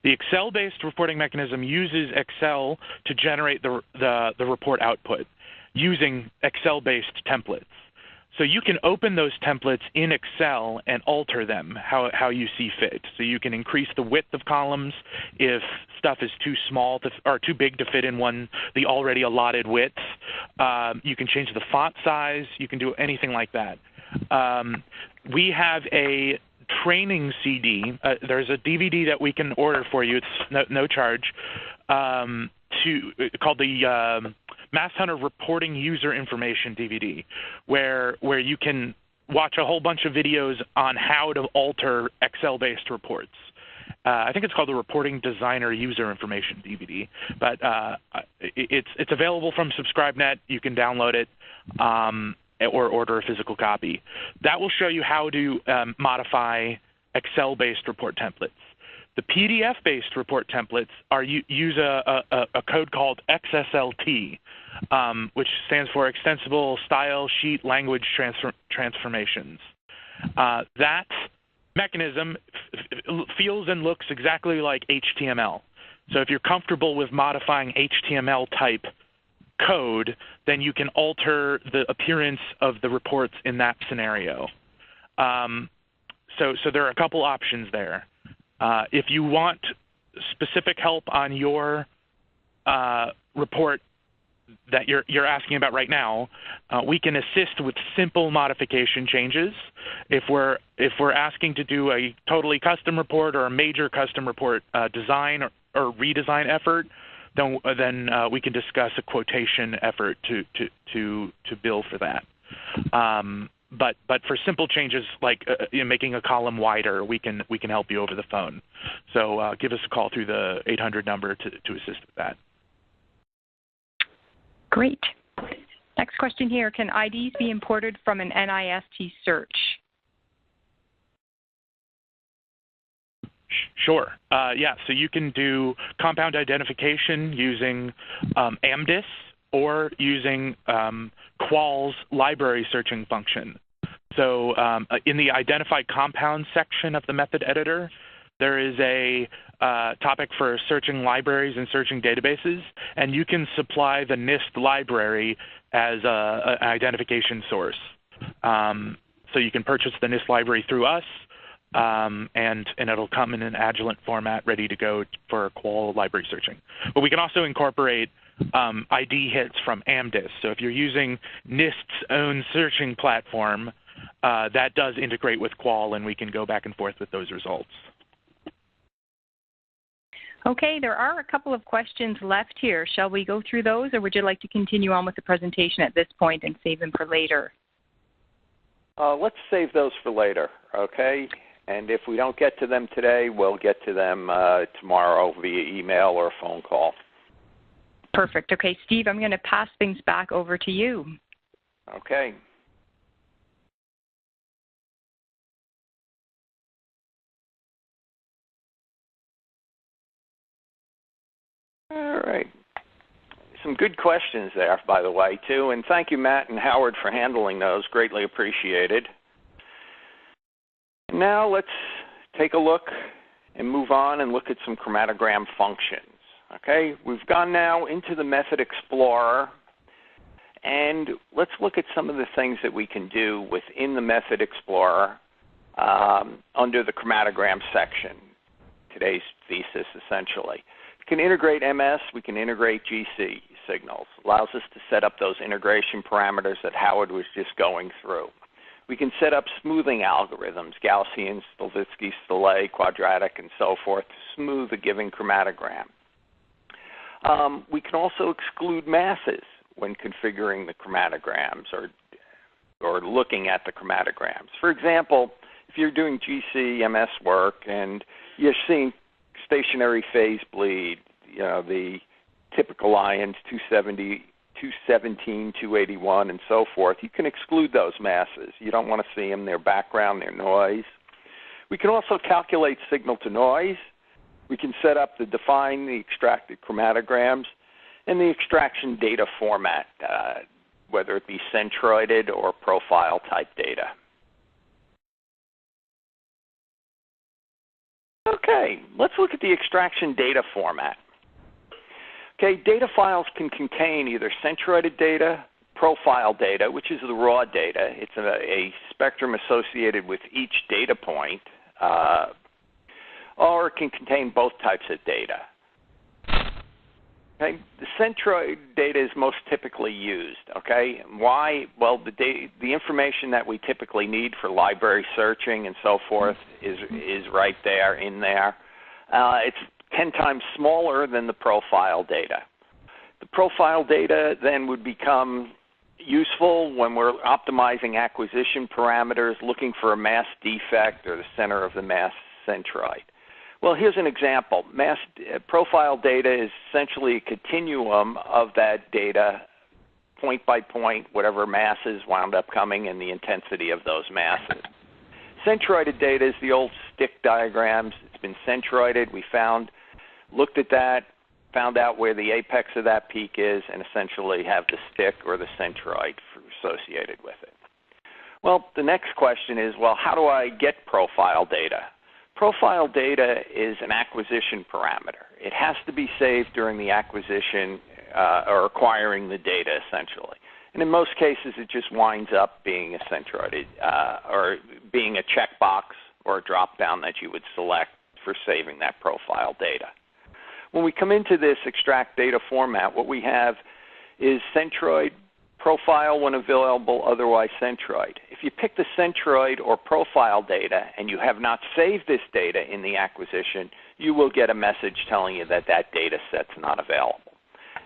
The Excel-based reporting mechanism uses Excel to generate the report output using Excel-based templates. So you can open those templates in Excel and alter them how you see fit. So you can increase the width of columns if stuff is too small or too big to fit in the already allotted width. You can change the font size. You can do anything like that. We have a training CD. There's a DVD that we can order for you. It's no charge. Called the MassHunter Reporting User Information DVD, where you can watch a whole bunch of videos on how to alter Excel-based reports. I think it's called the Reporting Designer User Information DVD, but it's available from SubscribeNet. You can download it or order a physical copy. That will show you how to modify Excel-based report templates. The PDF-based report templates use a code called XSLT, which stands for Extensible Style Sheet Language Transformations. That mechanism feels and looks exactly like HTML. So if you're comfortable with modifying HTML type code, then you can alter the appearance of the reports in that scenario. So there are a couple options there. If you want specific help on your report that you're asking about right now, we can assist with simple modification changes. If we're asking to do a totally custom report or a major custom report design or redesign effort, then we can discuss a quotation effort to bill for that. But for simple changes like making a column wider, we can help you over the phone. So give us a call through the 800 number to assist with that. Great. Next question here. Can IDs be imported from an NIST search? Sure. Yeah, so you can do compound identification using AMDIS or using Qual's library searching function. So in the identified compounds section of the method editor, there is a topic for searching libraries and searching databases, and you can supply the NIST library as an identification source. So you can purchase the NIST library through us, and it'll come in an Agilent format ready to go for Qual library searching. But we can also incorporate ID hits from AMDIS. So if you're using NIST's own searching platform, that does integrate with Qual, and we can go back and forth with those results. Okay, there are a couple of questions left here. Shall we go through those, or would you like to continue on with the presentation at this point and save them for later? Let's save those for later, okay? And if we don't get to them today, we'll get to them tomorrow via email or phone call. Perfect. Okay, Steve, I'm going to pass things back over to you. Okay. All right. Some good questions there, by the way, too. And thank you, Matt and Howard, for handling those. Greatly appreciated. Now let's take a look and move on and look at some chromatogram functions. Okay, we've gone now into the Method Explorer, And let's look at some of the things that we can do within the Method Explorer under the chromatogram section, today's thesis essentially. We can integrate MS, we can integrate GC signals. Allows us to set up those integration parameters that Howard was just going through. We can set up smoothing algorithms, Gaussian, Stieltjes, Stille, quadratic, and so forth, to smooth a given chromatogram. We can also exclude masses when configuring the chromatograms or looking at the chromatograms. For example, if you're doing GC, MS work, and you're seeing stationary phase bleed, the typical ions, 270, 217, 281, and so forth, you can exclude those masses. You don't want to see them, their background, their noise. We can also calculate signal to noise. We can set up to define the extracted chromatograms and the extraction data format, whether it be centroided or profile type data. Okay, let's look at the extraction data format. Okay, data files can contain either centroided data, profile data, which is the raw data. It's a spectrum associated with each data point, or it can contain both types of data. Okay, the centroid data is most typically used. Okay, why? Well, the information that we typically need for library searching and so forth is right there in there. It's 10 times smaller than the profile data. The profile data then would become useful when we're optimizing acquisition parameters, looking for a mass defect or the center of the mass centroid. Well, here's an example. Profile data is essentially a continuum of that data, point by point, whatever masses wound up coming and the intensity of those masses. Centroided data is the old stick diagrams. It's been centroided. We looked at that, found out where the apex of that peak is, and essentially have the stick or the centroid associated with it. Well, the next question is, well, how do I get profile data? Profile data is an acquisition parameter. It has to be saved during the acquisition or acquiring the data, essentially. And in most cases, it just winds up being a centroided or being a checkbox or a drop-down that you would select for saving that profile data. When we come into this extract data format, what we have is centroid, profile when available, otherwise centroid. If you pick the centroid or profile data and you have not saved this data in the acquisition, you will get a message telling you that that data set's not available.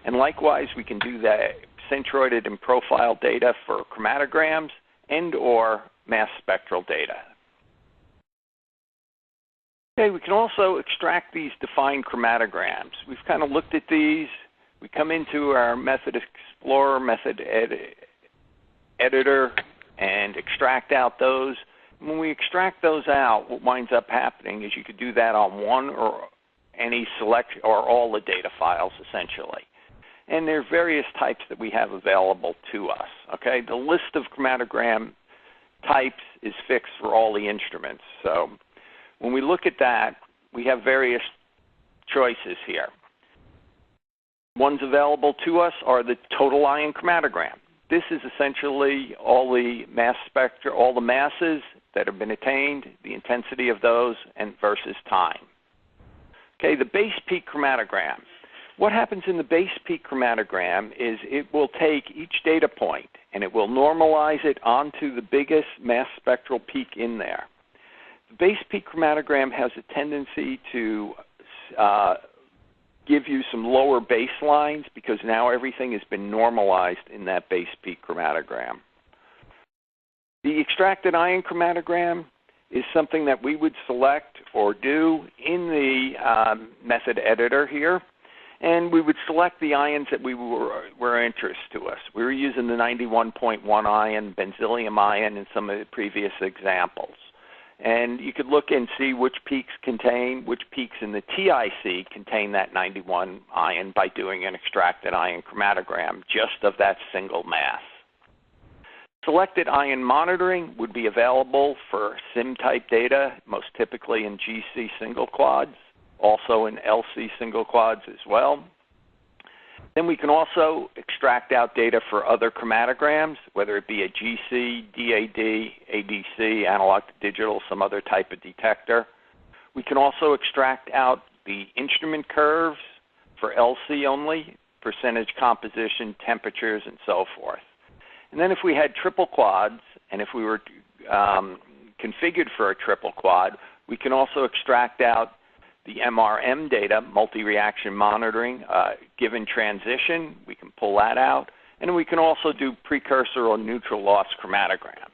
And likewise, we can do that centroided and profile data for chromatograms and or mass spectral data. Okay, we can also extract these defined chromatograms. We've kind of looked at these. We come into our Method Explorer, Method Editor, and extract out those. When we extract those out, what winds up happening is you could do that on one or any select or all the data files, essentially. And there are various types that we have available to us. Okay, the list of chromatogram types is fixed for all the instruments. So when we look at that, we have various choices here. Ones available to us are the total ion chromatogram. This is essentially all the mass spectra, all the masses that have been attained, the intensity of those, and versus time. Okay, the base peak chromatogram. What happens in the base peak chromatogram is it will take each data point and it will normalize it onto the biggest mass spectral peak in there. The base peak chromatogram has a tendency to give you some lower baselines because now everything has been normalized in that base peak chromatogram. The extracted ion chromatogram is something that we would select or do in the method editor here, and we would select the ions that were of interest to us. We were using the 91.1 ion, benzyllium ion in some of the previous examples. And you could look and see which peaks in the TIC contain that 91 ion by doing an extracted ion chromatogram just of that single mass. Selected ion monitoring would be available for SIM-type data, most typically in GC single quads, also in LC single quads as well. Then we can also extract out data for other chromatograms, whether it be a GC, DAD, ADC, analog to digital, some other type of detector. We can also extract out the instrument curves for LC only, percentage composition, temperatures, and so forth. And then if we had triple quads, and if we were configured for a triple quad, we can also extract out the MRM data, multi-reaction monitoring, given transition. We can pull that out. And we can also do precursor or neutral loss chromatograms.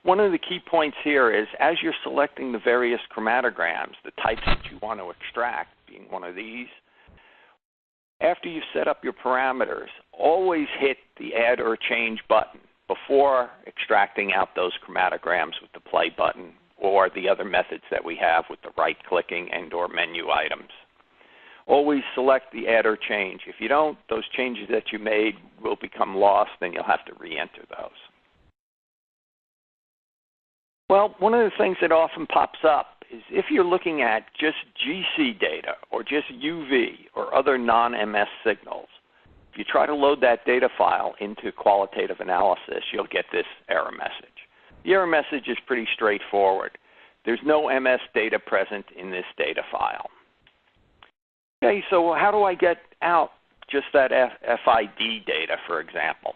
One of the key points here is as you're selecting the various chromatograms, the types that you want to extract, being one of these, after you set up your parameters, always hit the add or change button before extracting out those chromatograms with the play button or the other methods that we have with the right-clicking and or menu items. Always select the add or change. If you don't, those changes that you made will become lost and you'll have to re-enter those. Well, one of the things that often pops up is if you're looking at just GC data or just UV or other non-MS signals, if you try to load that data file into qualitative analysis, you'll get this error message. The error message is pretty straightforward. There's no MS data present in this data file. Okay, so how do I get out just that FID data, for example?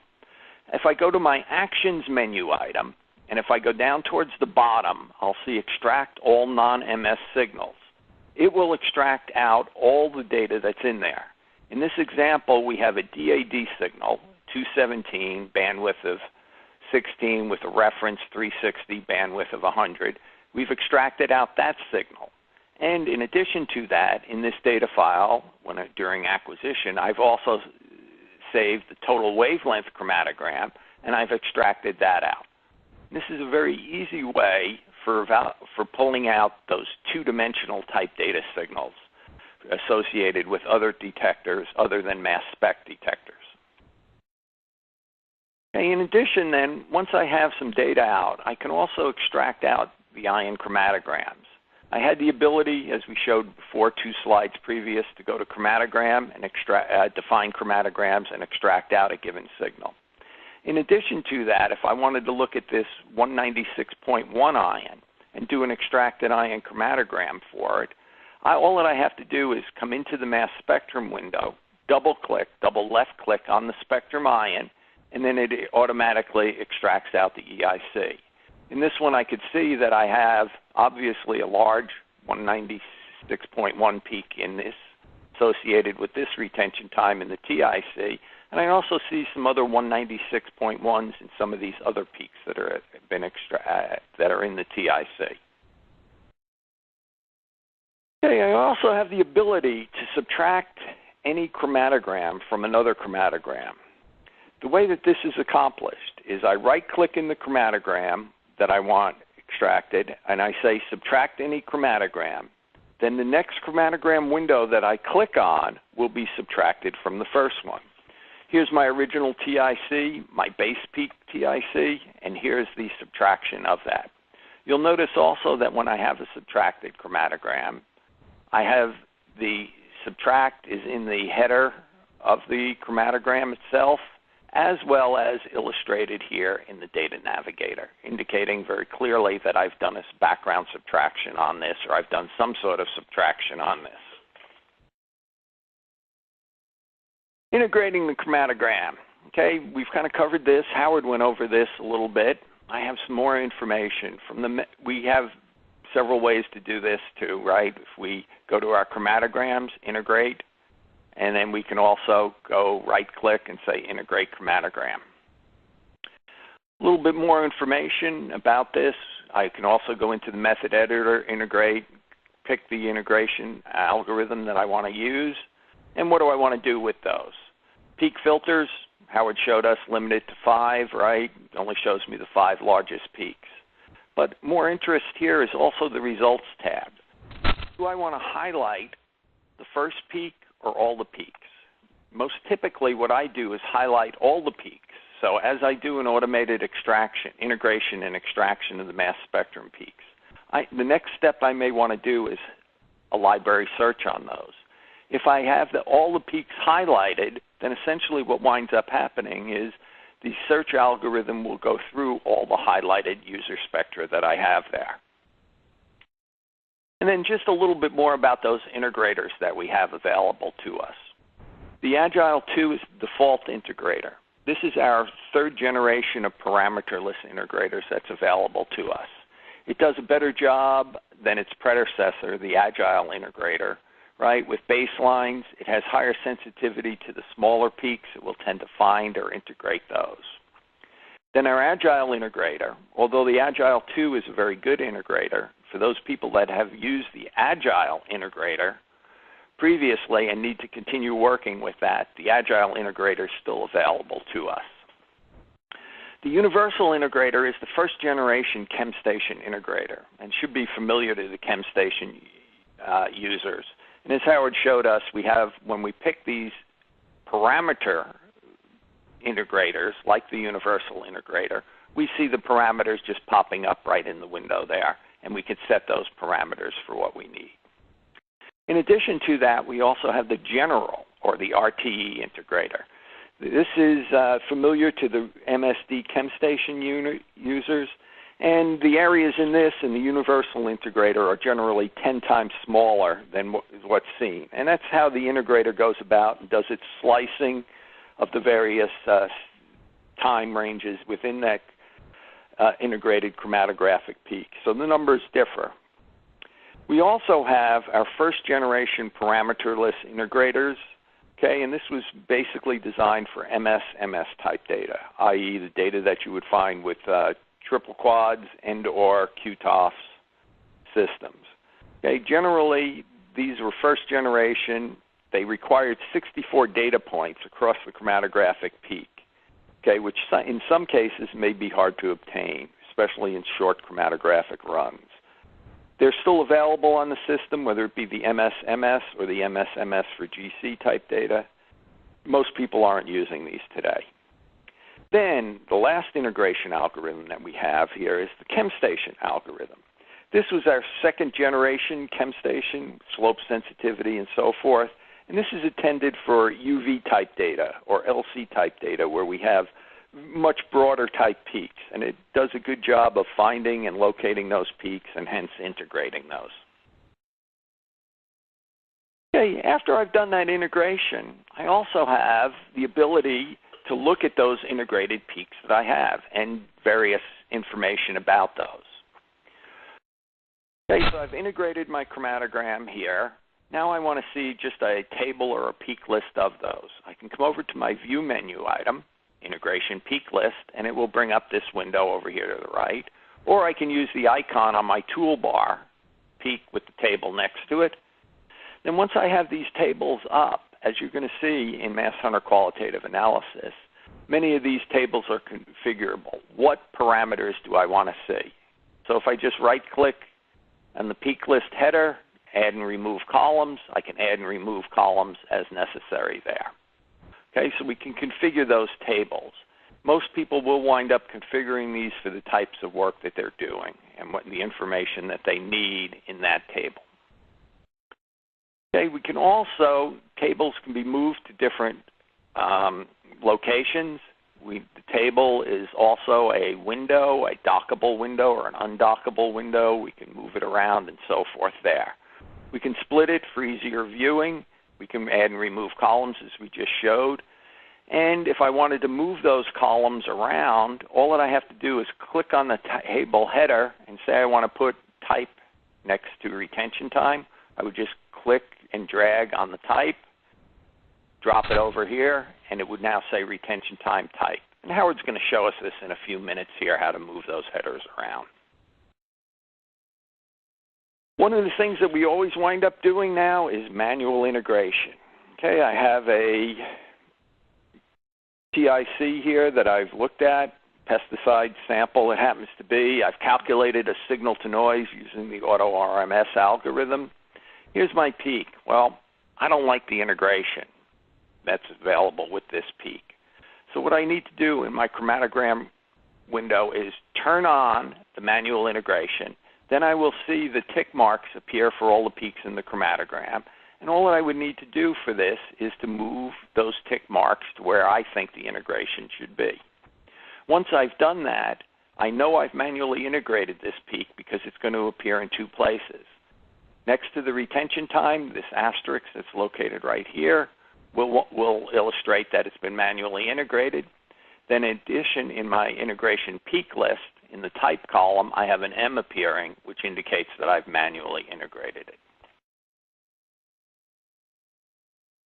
If I go to my Actions menu item, and if I go down towards the bottom, I'll see Extract All Non-MS Signals. It will extract out all the data that's in there. In this example, we have a DAD signal, 217, bandwidth of 16 with a reference 360, bandwidth of 100. We've extracted out that signal. And in addition to that, in this data file, during acquisition, I've also saved the total wavelength chromatogram, and I've extracted that out. This is a very easy way for pulling out those two-dimensional type data signals associated with other detectors other than mass spec detectors. Okay, in addition then, once I have some data out, I can also extract out the ion chromatograms. I had the ability, as we showed before 2 slides previous, to go to chromatogram and define chromatograms and extract out a given signal. In addition to that, if I wanted to look at this 196.1 ion and do an extracted ion chromatogram for it, all that I have to do is come into the mass spectrum window, double-click, double left-click on the spectrum ion, and then it automatically extracts out the EIC. In this one, I could see that I have obviously a large 196.1 peak in this associated with this retention time in the TIC, and I also see some other 196.1s in some of these other peaks that are in the TIC. Okay, I also have the ability to subtract any chromatogram from another chromatogram. The way that this is accomplished is I right-click in the chromatogram that I want extracted, and I say subtract any chromatogram. Then the next chromatogram window that I click on will be subtracted from the first one. Here's my original TIC, my base peak TIC, and here's the subtraction of that. You'll notice also that when I have a subtracted chromatogram, I have the subtract is in the header of the chromatogram itself, as well as illustrated here in the data navigator, indicating very clearly that I've done a background subtraction on this, or I've done some sort of subtraction on this. Integrating the chromatogram. Okay, we've kind of covered this. Howard went over this a little bit. I have some more information. We have several ways to do this too, right? If we go to our chromatograms, integrate, and then we can also go right-click and say integrate chromatogram. A little bit more information about this. I can also go into the method editor, integrate, pick the integration algorithm that I want to use, and what do I want to do with those? Peak filters, Howard showed us, limited to 5, right? It only shows me the 5 largest peaks. But more interest here is also the results tab. Do I want to highlight the first peak or all the peaks? Most typically what I do is highlight all the peaks. So as I do an automated integration and extraction of the mass spectrum peaks, the next step I may want to do is a library search on those. If I have all the peaks highlighted, then essentially what winds up happening is the search algorithm will go through all the highlighted user spectra that I have there. And then just a little bit more about those integrators that we have available to us. The Agile 2 is the default integrator. This is our third generation of parameterless integrators that's available to us. It does a better job than its predecessor, the Agile integrator, right? With baselines, it has higher sensitivity to the smaller peaks. It will tend to find or integrate those. Then our Agile integrator, although the Agile 2 is a very good integrator, for those people that have used the Agile integrator previously and need to continue working with that, the Agile integrator is still available to us. The Universal integrator is the first generation ChemStation integrator and should be familiar to the ChemStation users. And as Howard showed us, we have, when we pick these parameter integrators like the Universal integrator, we see the parameters just popping up right in the window there, and we can set those parameters for what we need. In addition to that, we also have the General, or the RTE integrator. This is familiar to the MSD ChemStation users, and the areas in this and the Universal integrator are generally 10 times smaller than what's seen. And that's how the integrator goes about and does its slicing of the various time ranges within that integrated chromatographic peak. So the numbers differ. We also have our first generation parameterless integrators, okay, and this was basically designed for MS type data, i.e. the data that you would find with triple quads and or QTOF systems. Okay, generally, these were first generation. They required 64 data points across the chromatographic peak, okay, which in some cases may be hard to obtain, especially in short chromatographic runs. They're still available on the system, whether it be the MS or the MS for GC type data. Most people aren't using these today. Then the last integration algorithm that we have here is the ChemStation algorithm. This was our second generation ChemStation, slope sensitivity and so forth. And this is intended for UV type data or LC type data where we have much broader type peaks. And it does a good job of finding and locating those peaks and hence integrating those. Okay, after I've done that integration, I also have the ability to look at those integrated peaks that I have and various information about those. Okay, so I've integrated my chromatogram here. Now I want to see just a table or a peak list of those. I can come over to my View menu item, Integration Peak List, and it will bring up this window over here to the right. Or I can use the icon on my toolbar, Peak with the table next to it. Then once I have these tables up, as you're going to see in MassHunter Qualitative Analysis, many of these tables are configurable. What parameters do I want to see? So if I just right-click on the peak list header, add and remove columns, I can add and remove columns as necessary there. Okay, so we can configure those tables. Most people will wind up configuring these for the types of work that they're doing and what the information that they need in that table. Okay, we can also, tables can be moved to different locations. The table is also a window, a dockable window or an undockable window. We can move it around and so forth there. We can split it for easier viewing. We can add and remove columns as we just showed. And if I wanted to move those columns around, all that I have to do is click on the table header and say I want to put type next to retention time. I would just click and drag on the type, drop it over here, and it would now say retention time type. And Howard's going to show us this in a few minutes here, how to move those headers around. One of the things that we always wind up doing now is manual integration. Okay, I have a TIC here that I've looked at, pesticide sample it happens to be. I've calculated a signal to noise using the auto RMS algorithm. Here's my peak. Well, I don't like the integration that's available with this peak. So what I need to do in my chromatogram window is turn on the manual integration. Then I will see the tick marks appear for all the peaks in the chromatogram. And all that I would need to do for this is to move those tick marks to where I think the integration should be. Once I've done that, I know I've manually integrated this peak because it's going to appear in two places. Next to the retention time, this asterisk that's located right here will illustrate that it's been manually integrated. Then in addition, in my integration peak list, in the type column, I have an M appearing, which indicates that I've manually integrated it.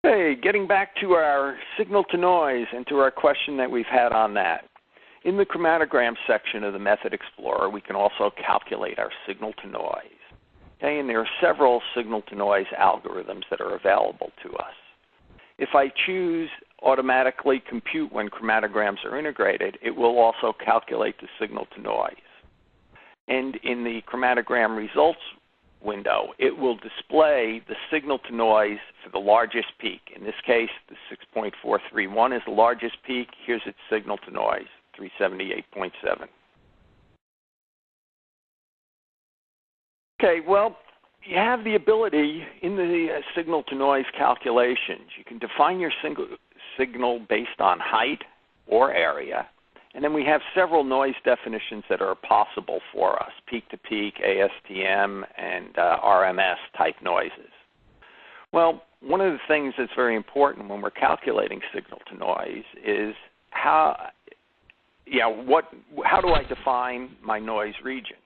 Okay, getting back to our signal to noise and to our question that we've had on that. In the chromatogram section of the Method Explorer, we can also calculate our signal to noise. Okay, and there are several signal to noise algorithms that are available to us. If I choose automatically compute when chromatograms are integrated, it will also calculate the signal to noise. And in the chromatogram results window, it will display the signal to noise for the largest peak. In this case, the 6.431 is the largest peak. Here's its signal to noise, 378.7. Okay, well, you have the ability in the signal to noise calculations. You can define your signal based on height or area. And then we have several noise definitions that are possible for us, peak-to-peak, ASTM, and RMS type noises. Well, one of the things that's very important when we're calculating signal to noise is how do I define my noise region?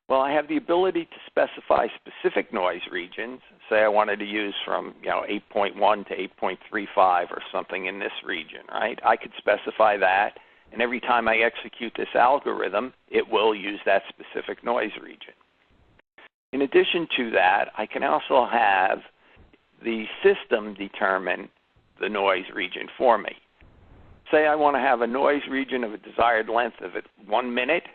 Well, I have the ability to specify specific noise regions. Say I wanted to use from 8.1 to 8.35 or something in this region, right? I could specify that, and every time I execute this algorithm, it will use that specific noise region. In addition to that, I can also have the system determine the noise region for me. Say I want to have a noise region of a desired length of 1 minute,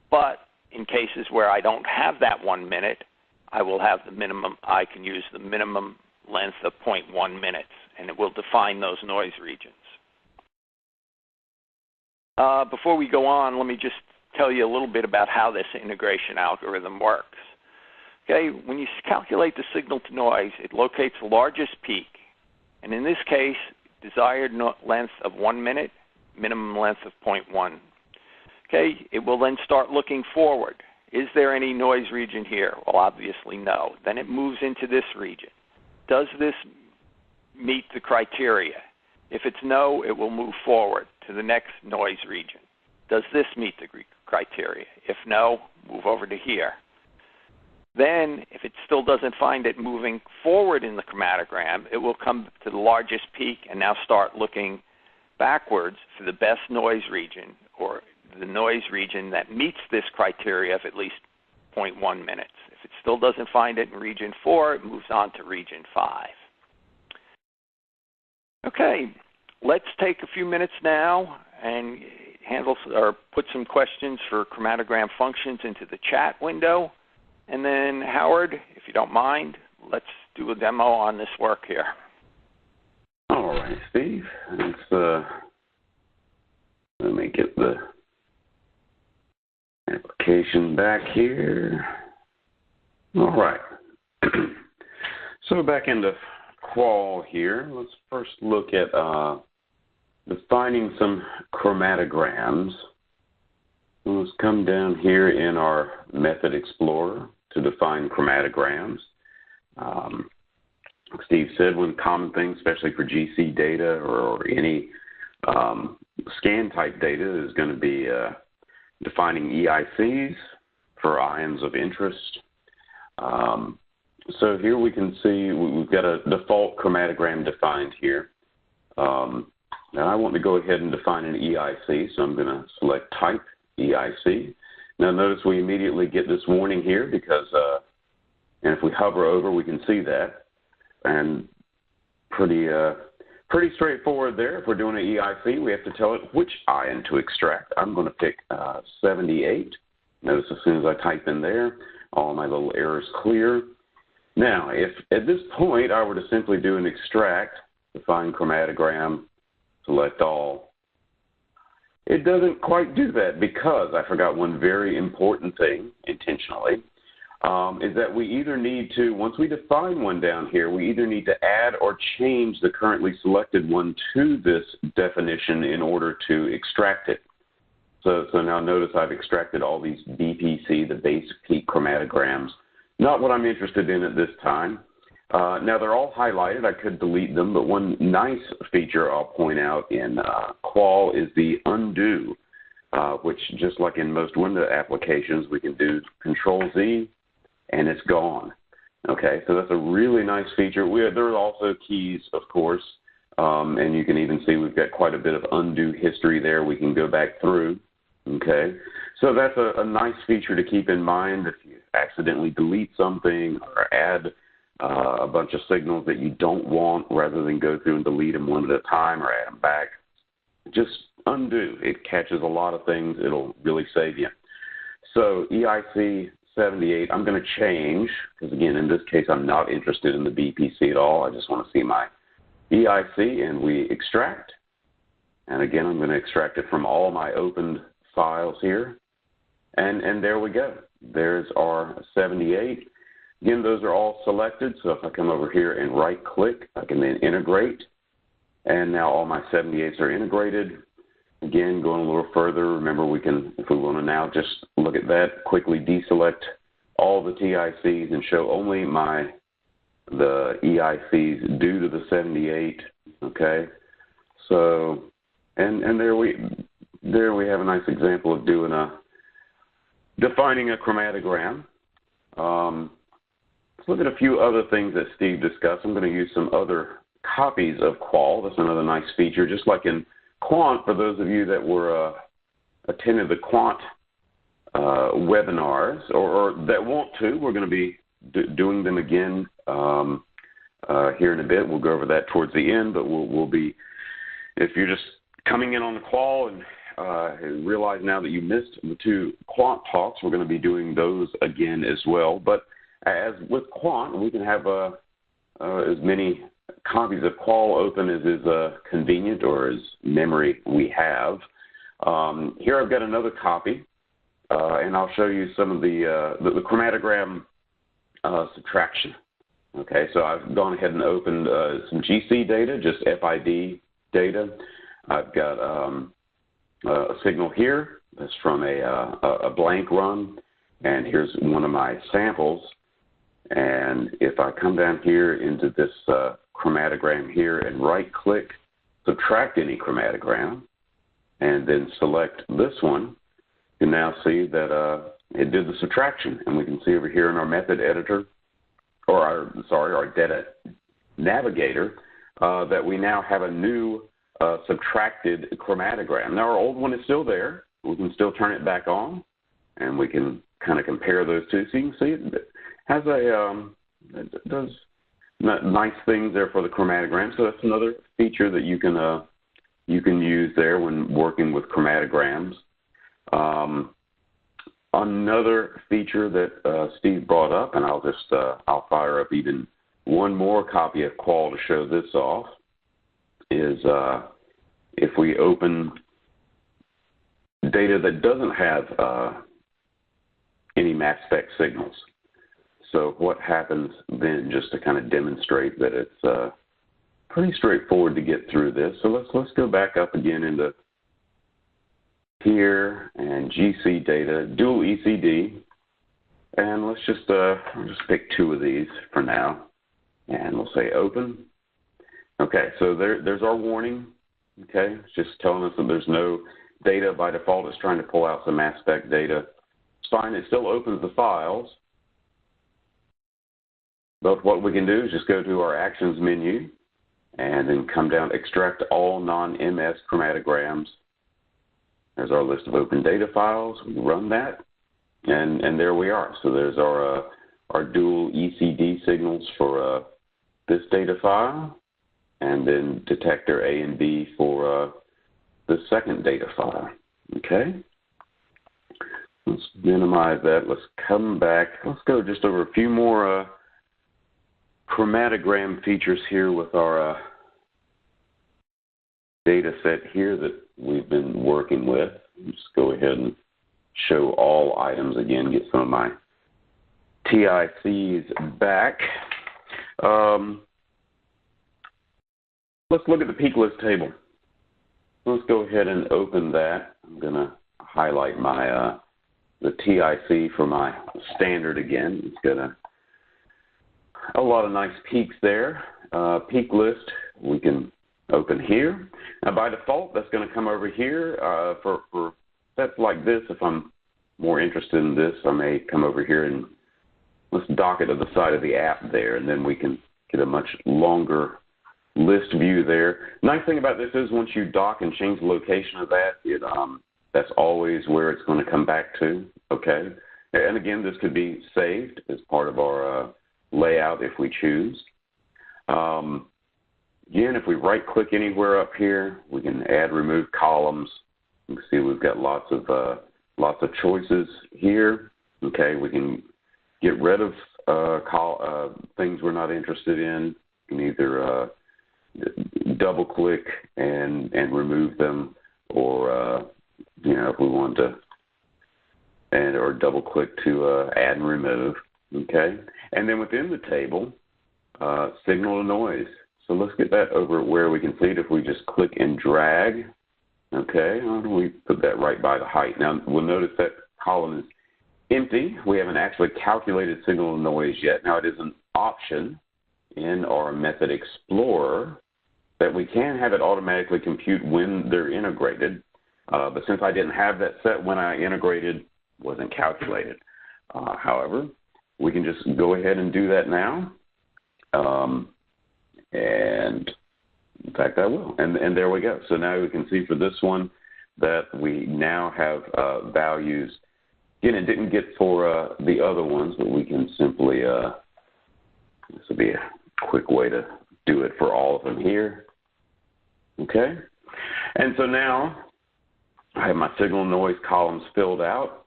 but in cases where I don't have that 1 minute, I will have the minimum. I can use the minimum length of 0.1 minutes, and it will define those noise regions. Before we go on, let me just tell you a little bit about how this integration algorithm works. Okay, when you calculate the signal to noise, it locates the largest peak, and in this case, desired length of 1 minute, minimum length of 0.1. Okay, it will then start looking forward. Is there any noise region here? Well, obviously no. Then it moves into this region. Does this meet the criteria? If it's no, it will move forward to the next noise region. Does this meet the criteria? If no, move over to here. Then, if it still doesn't find it moving forward in the chromatogram, it will come to the largest peak and now start looking backwards for the best noise region, or the noise region that meets this criteria of at least 0.1 minutes. If it still doesn't find it in region 4, it moves on to region 5. Okay, let's take a few minutes now and put some questions for chromatogram functions into the chat window. And then, Howard, if you don't mind, let's do a demo on this work here. All right, Steve. Let me get the application back here. All right. So back into Qual here. Let's first look at defining some chromatograms. Let's come down here in our Method Explorer to define chromatograms. Steve said one common thing, especially for GC data or any scan type data, is going to be defining EICs for ions of interest. So here we can see we've got a default chromatogram defined here. Now I want to go ahead and define an EIC, so I'm going to select type EIC. Now notice we immediately get this warning here because, and if we hover over, we can see that. And pretty straightforward there. If we're doing an EIC, we have to tell it which ion to extract. I'm going to pick 78. Notice as soon as I type in there, all my little errors clear. Now, if at this point I were to simply do an extract, define chromatogram, select all, it doesn't quite do that because I forgot one very important thing intentionally. is that we either need to, once we define one down here, we either need to add or change the currently selected one to this definition in order to extract it. So now notice I've extracted all these BPC, the base peak chromatograms. Not what I'm interested in at this time. Now they're all highlighted. I could delete them, but one nice feature I'll point out in Qual is the undo, which just like in most window applications, we can do Control-Z and it's gone. Okay, so that's a really nice feature. There are also keys, of course, and you can even see we've got quite a bit of undo history there. We can go back through. Okay, so that's a nice feature to keep in mind if you accidentally delete something or add a bunch of signals that you don't want, rather than go through and delete them one at a time or add them back. Just undo. It catches a lot of things. It'll really save you. So EIC 78, I'm going to change, because again, in this case, I'm not interested in the BPC at all. I just want to see my EIC, and we extract. And again, I'm going to extract it from all my opened files here. And there we go. There's our 78. Again, those are all selected. So if I come over here and right-click, I can then integrate. And now all my 78s are integrated. Again, going a little further, remember we can, if we want to now just look at that, quickly deselect all the TICs and show only the EICs due to the 78. Okay, so and there we have a nice example of defining a chromatogram. Let's look at a few other things that Steve discussed. I'm going to use some other copies of Qual. That's another nice feature, just like in Quant. For those of you that were attended the Quant webinars or that want to, we're going to be doing them again here in a bit. We'll go over that towards the end, but we'll be, if you're just coming in on the Qual and realize now that you missed the two Quant talks, we're going to be doing those again as well. But as with Quant, we can have as many copies of Qual open as is convenient or as memory we have. Here I've got another copy, and I'll show you some of the chromatogram subtraction. Okay, so I've gone ahead and opened some GC data, just FID data. I've got a signal here that's from a blank run, and here's one of my samples. And if I come down here into this chromatogram here and right-click, subtract any chromatogram, and then select this one, you can now see that it did the subtraction. And we can see over here in our method editor, or our data navigator, that we now have a new subtracted chromatogram. Now our old one is still there. We can still turn it back on, and we can kind of compare those two. So you can see it has it does nice things there for the chromatogram. So that's another feature that you can use there when working with chromatograms. Another feature that Steve brought up, and I'll fire up even one more copy of Qual to show this off, is if we open data that doesn't have any mass spec signals. So what happens then, just to kind of demonstrate that it's pretty straightforward to get through this. So let's go back up again into here and GC data, dual ECD, and let's just I'll just pick two of these for now, and we'll say open. Okay, so there's our warning. Okay, it's just telling us that there's no data by default. It's trying to pull out some mass spec data. It's fine. It still opens the files. But what we can do is just go to our Actions menu and then come down, Extract All Non-MS Chromatograms. There's our list of open data files. We run that, and there we are. So there's our dual ECD signals for this data file, and then detector A and B for the second data file. Okay? Let's minimize that. Let's come back. Let's go just over a few more chromatogram features here with our data set here that we've been working with. Just go ahead and show all items again, get some of my TICs back. Let's look at the peak list table. Let's go ahead and open that. I'm going to highlight my the TIC for my standard again. It's got a lot of nice peaks there. Peak list we can open here. Now by default, that's going to come over here. For sets like this, if I'm more interested in this, I may come over here and let's dock it to the side of the app there, and then we can get a much longer list view there. Nice thing about this is once you dock and change the location of that, that's always where it's going to come back to, okay? And again, this could be saved as part of our layout if we choose. Again, if we right-click anywhere up here, we can add, remove columns. You can see we've got lots of choices here. Okay, we can get rid of things we're not interested in. You can either double-click and remove them, or if we want to, or double-click to add and remove. Okay, and then within the table, signal to noise. So let's get that over where we can see it if we just click and drag. Okay, we put that right by the height. Now, we'll notice that column is empty. We haven't actually calculated signal to noise yet. Now, it is an option in our Method Explorer that we can have it automatically compute when they're integrated. But since I didn't have that set when I integrated, it wasn't calculated. However, we can just go ahead and do that now. And in fact, I will. And there we go. So now we can see for this one that we now have values. Again, it didn't get for the other ones, but we can simply, this will be a quick way to do it for all of them here. Okay. And so now I have my signal noise columns filled out.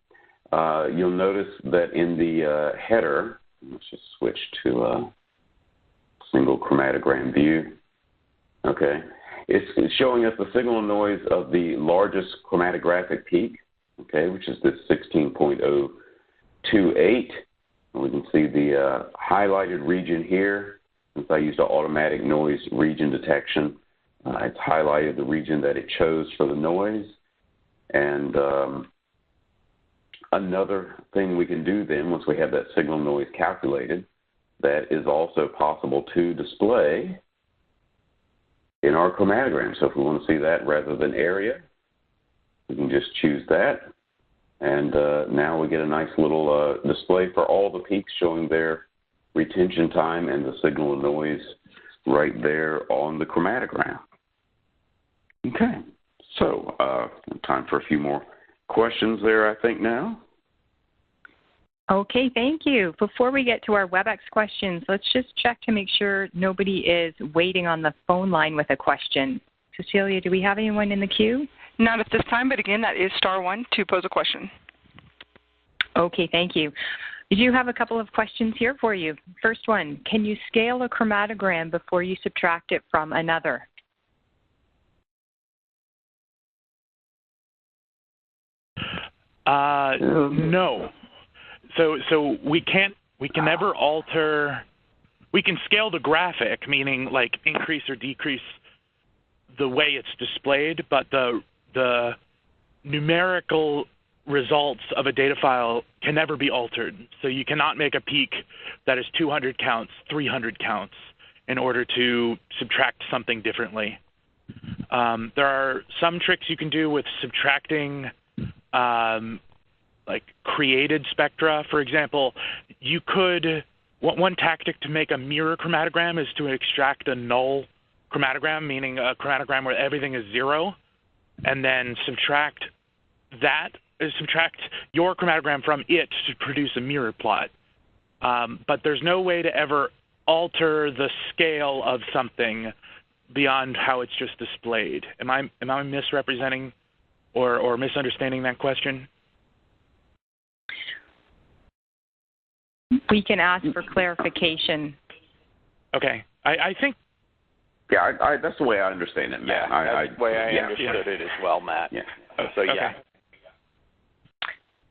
You'll notice that in the header, let's just switch to a single chromatogram view. Okay, it's showing us the signal noise of the largest chromatographic peak, okay, which is this 16.028. And we can see the highlighted region here. Since I used an automatic noise region detection, it's highlighted the region that it chose for the noise. And another thing we can do then, once we have that signal noise calculated, that is also possible to display in our chromatogram. So if we want to see that rather than area, we can just choose that. And now we get a nice little display for all the peaks showing their retention time and the signal noise right there on the chromatogram. Okay, so time for a few more questions there, I think, now. Okay, thank you. Before we get to our WebEx questions, let's just check to make sure nobody is waiting on the phone line with a question. Cecilia, do we have anyone in the queue? Not at this time, but again, that is *1 to pose a question. Okay, thank you. We do have a couple of questions here for you. First one, can you scale a chromatogram before you subtract it from another? No. So we can never alter. We can scale the graphic, meaning like increase or decrease the way it's displayed, but the numerical results of a data file can never be altered. So you cannot make a peak that is 200 counts, 300 counts in order to subtract something differently. There are some tricks you can do with subtracting like created spectra. For example, you could, one tactic to make a mirror chromatogram is to extract a null chromatogram, meaning a chromatogram where everything is 0, and then subtract your chromatogram from it to produce a mirror plot. But there's no way to ever alter the scale of something beyond how it's just displayed. Am I misrepresenting or misunderstanding that question? We can ask for clarification. Okay. I think. Yeah, that's the way I understand it, Matt. Yeah, that's the way I understood it as well, Matt. Yeah. So, yeah. Okay.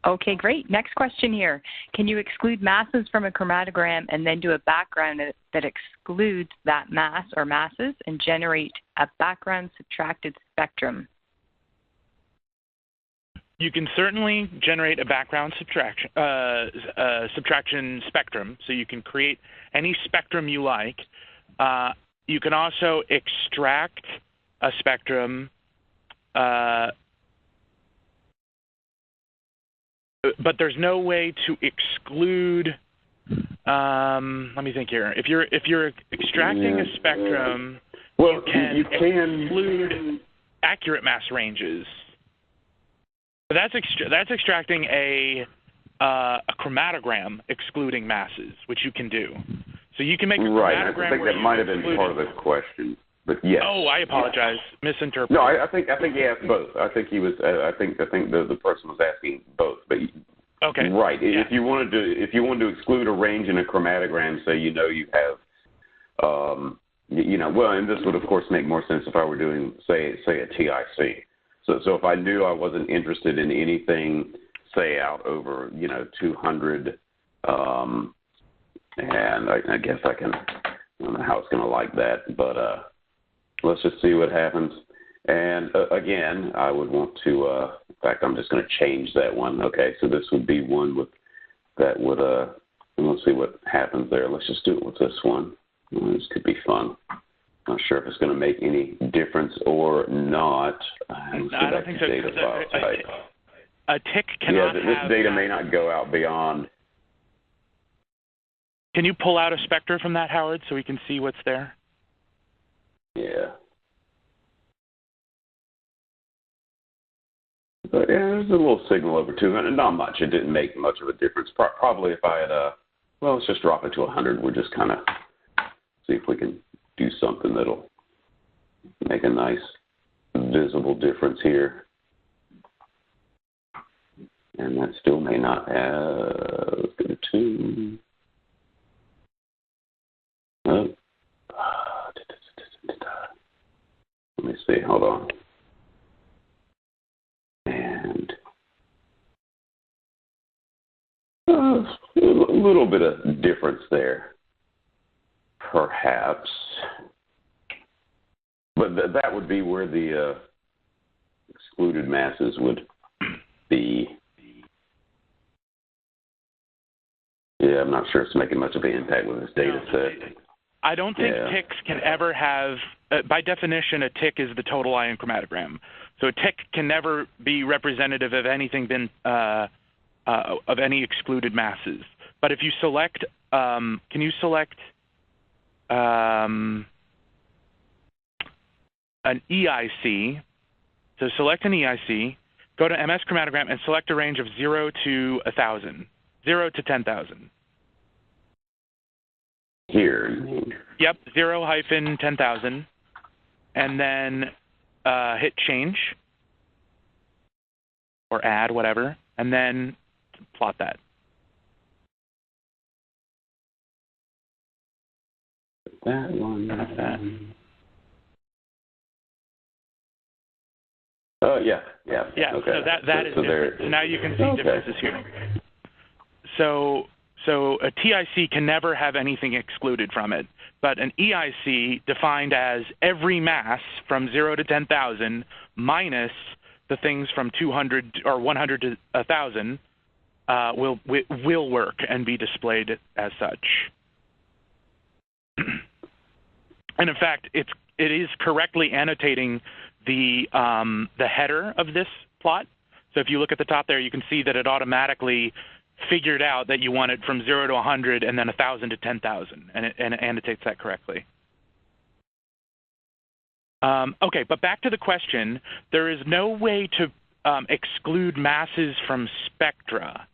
Okay, great. Next question here. Can you exclude masses from a chromatogram and then do a background that excludes that mass or masses and generate a background subtracted spectrum? You can certainly generate a background subtraction spectrum, so you can create any spectrum you like. You can also extract a spectrum, but there's no way to exclude. Let me think here. If you're extracting a spectrum, you can exclude accurate mass ranges. But that's extracting a chromatogram excluding masses, which you can do. So you can make a chromatogram. Right. I think that might have been part of the question, but yes. Oh, I apologize. Misinterpreted. No, I think he asked both. I think he was. I think the person was asking both. But okay. Right. Yeah. If you wanted to exclude a range in a chromatogram, say you have, well, and this would of course make more sense if I were doing say a TIC. So if I knew I wasn't interested in anything, say out over 200, and I guess I don't know how it's going to like that, but let's just see what happens. And again, I would want to. In fact, I'm just going to change that one. Okay, so this would be one that would. Let's see what happens there. Let's just do it with this one. This could be fun. Not sure if it's going to make any difference or not. I don't think so. A tick cannot this data may not go out beyond. Can you pull out a spectra from that, Howard, so we can see what's there? Yeah. But there's a little signal over 200. Not much. It didn't make much of a difference. Probably if I had let's just drop it to 100. We'll just kind of see if we can do something that'll make a nice visible difference here. And that still may not have, let's go to 2. Oh. Let me see, hold on. And a little bit of difference there. Perhaps, but that would be where the excluded masses would be. Yeah, I'm not sure it's making much of an impact with this data set. I don't think ticks can ever have, by definition, a tick is the total ion chromatogram. So a tick can never be representative of anything of any excluded masses. But if you select, can you select an EIC? So select an EIC, go to MS chromatogram, and select a range of 0 to 1,000, 0 to 10,000. Here, you mean? Yep, 0-10,000, and then hit change or add, whatever, and then plot that. That one. That. Oh, yeah. Yeah, okay. so that is different. So now you can see differences here. So a TIC can never have anything excluded from it, but an EIC defined as every mass from 0 to 10,000 minus the things from 200 or 100 to 1,000 will work and be displayed as such. And in fact, it is correctly annotating the header of this plot. So if you look at the top there, you can see that it automatically figured out that you want it from 0 to 100 and then 1,000 to 10,000, and it annotates that correctly. Okay, but back to the question. There is no way to exclude masses from spectra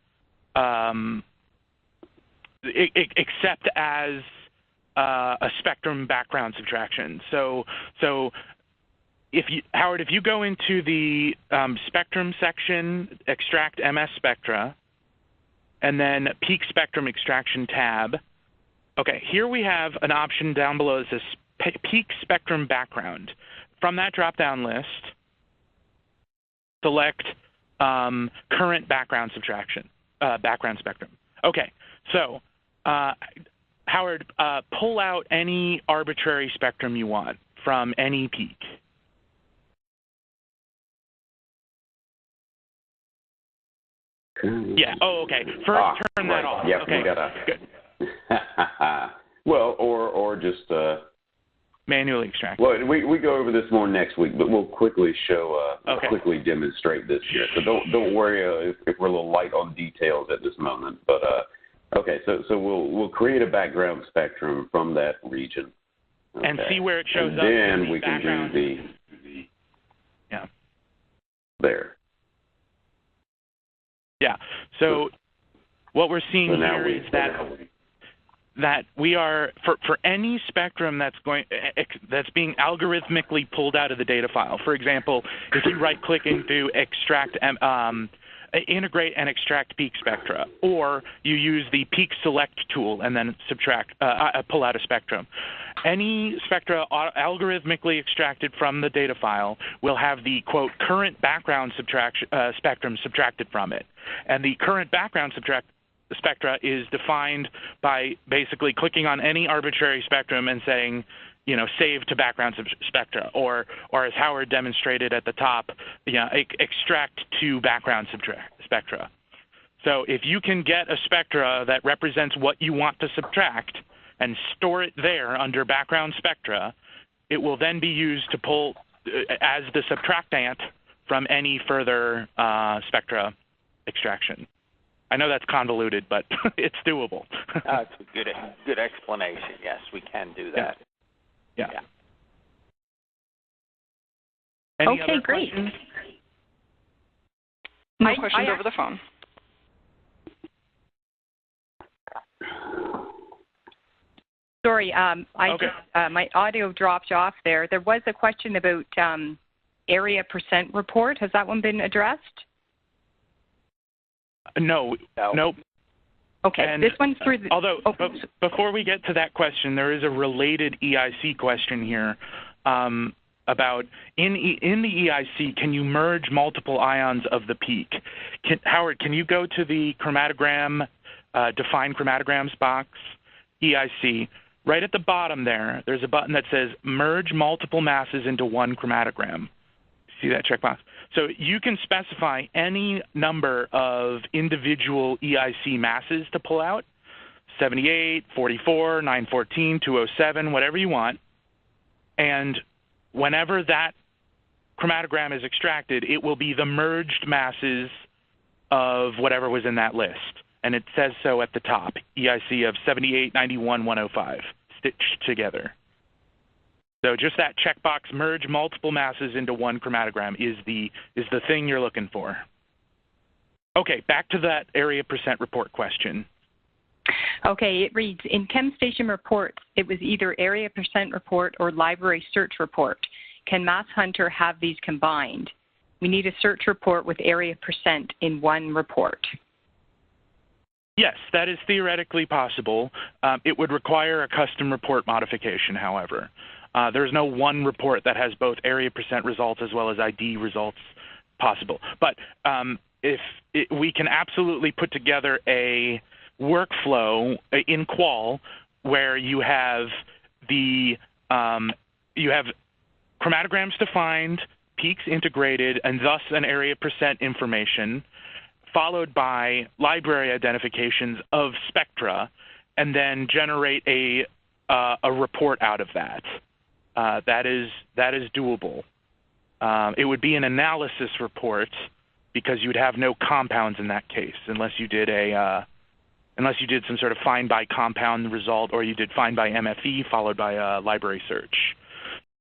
except as a spectrum background subtraction. So Howard, if you go into the spectrum section, extract MS spectra, and then peak spectrum extraction tab. Okay, here we have an option down below that says peak spectrum background. From that drop-down list, select current background spectrum. Okay, so Howard, pull out any arbitrary spectrum you want from any peak. Yeah. Oh, okay. First, turn that off. Yep, okay. We gotta. Good. Well, or just manually extract. Well, we go over this more next week, but we'll quickly quickly demonstrate this here. So don't worry if we're a little light on details at this moment. But okay, so we'll create a background spectrum from that region. Okay. And see where it shows and up. Then we can do the there. Yeah. So what we're seeing here is that we are for any spectrum that's being algorithmically pulled out of the data file. For example, if you right-click and do integrate and extract peak spectra, or you use the peak select tool and then pull out a spectrum. Any spectra algorithmically extracted from the data file will have the, quote, current background spectrum subtracted from it. And the current background spectra is defined by basically clicking on any arbitrary spectrum and saying, save to background spectra, or as Howard demonstrated at the top, extract to background spectra. So if you can get a spectra that represents what you want to subtract and store it there under background spectra, it will then be used to pull as the subtractant from any further spectra extraction. I know that's convoluted, but it's doable. That's a good explanation. Yes, we can do that. Yeah. Okay, great. No questions over the phone. Sorry, my audio dropped off there. There was a question about area percent report. Has that one been addressed? No. Nope. Okay, and, this one's through the... Although, before we get to that question, there is a related EIC question here about, in the EIC, can you merge multiple ions of the peak? Howard, can you go to the chromatogram, define chromatograms box, EIC? Right at the bottom there's a button that says merge multiple masses into one chromatogram. See that checkbox? So you can specify any number of individual EIC masses to pull out, 78, 44, 914, 207, whatever you want. And whenever that chromatogram is extracted, it will be the merged masses of whatever was in that list. And it says so at the top, EIC of 78, 91, 105, stitched together. So just that checkbox, merge multiple masses into one chromatogram, is the thing you're looking for. Okay, back to that area percent report question. Okay, it reads, in ChemStation reports, it was either area percent report or library search report. Can MassHunter have these combined? We need a search report with area percent in one report. Yes, that is theoretically possible. It would require a custom report modification, however. There's no one report that has both area percent results as well as ID results possible. But we can absolutely put together a workflow in Qual where you have chromatograms defined, peaks integrated, and thus an area percent information, followed by library identifications of spectra, and then generate a report out of that. That is doable. It would be an analysis report because you would have no compounds in that case, unless you did some sort of find by compound result, or you did find by MFE followed by a library search.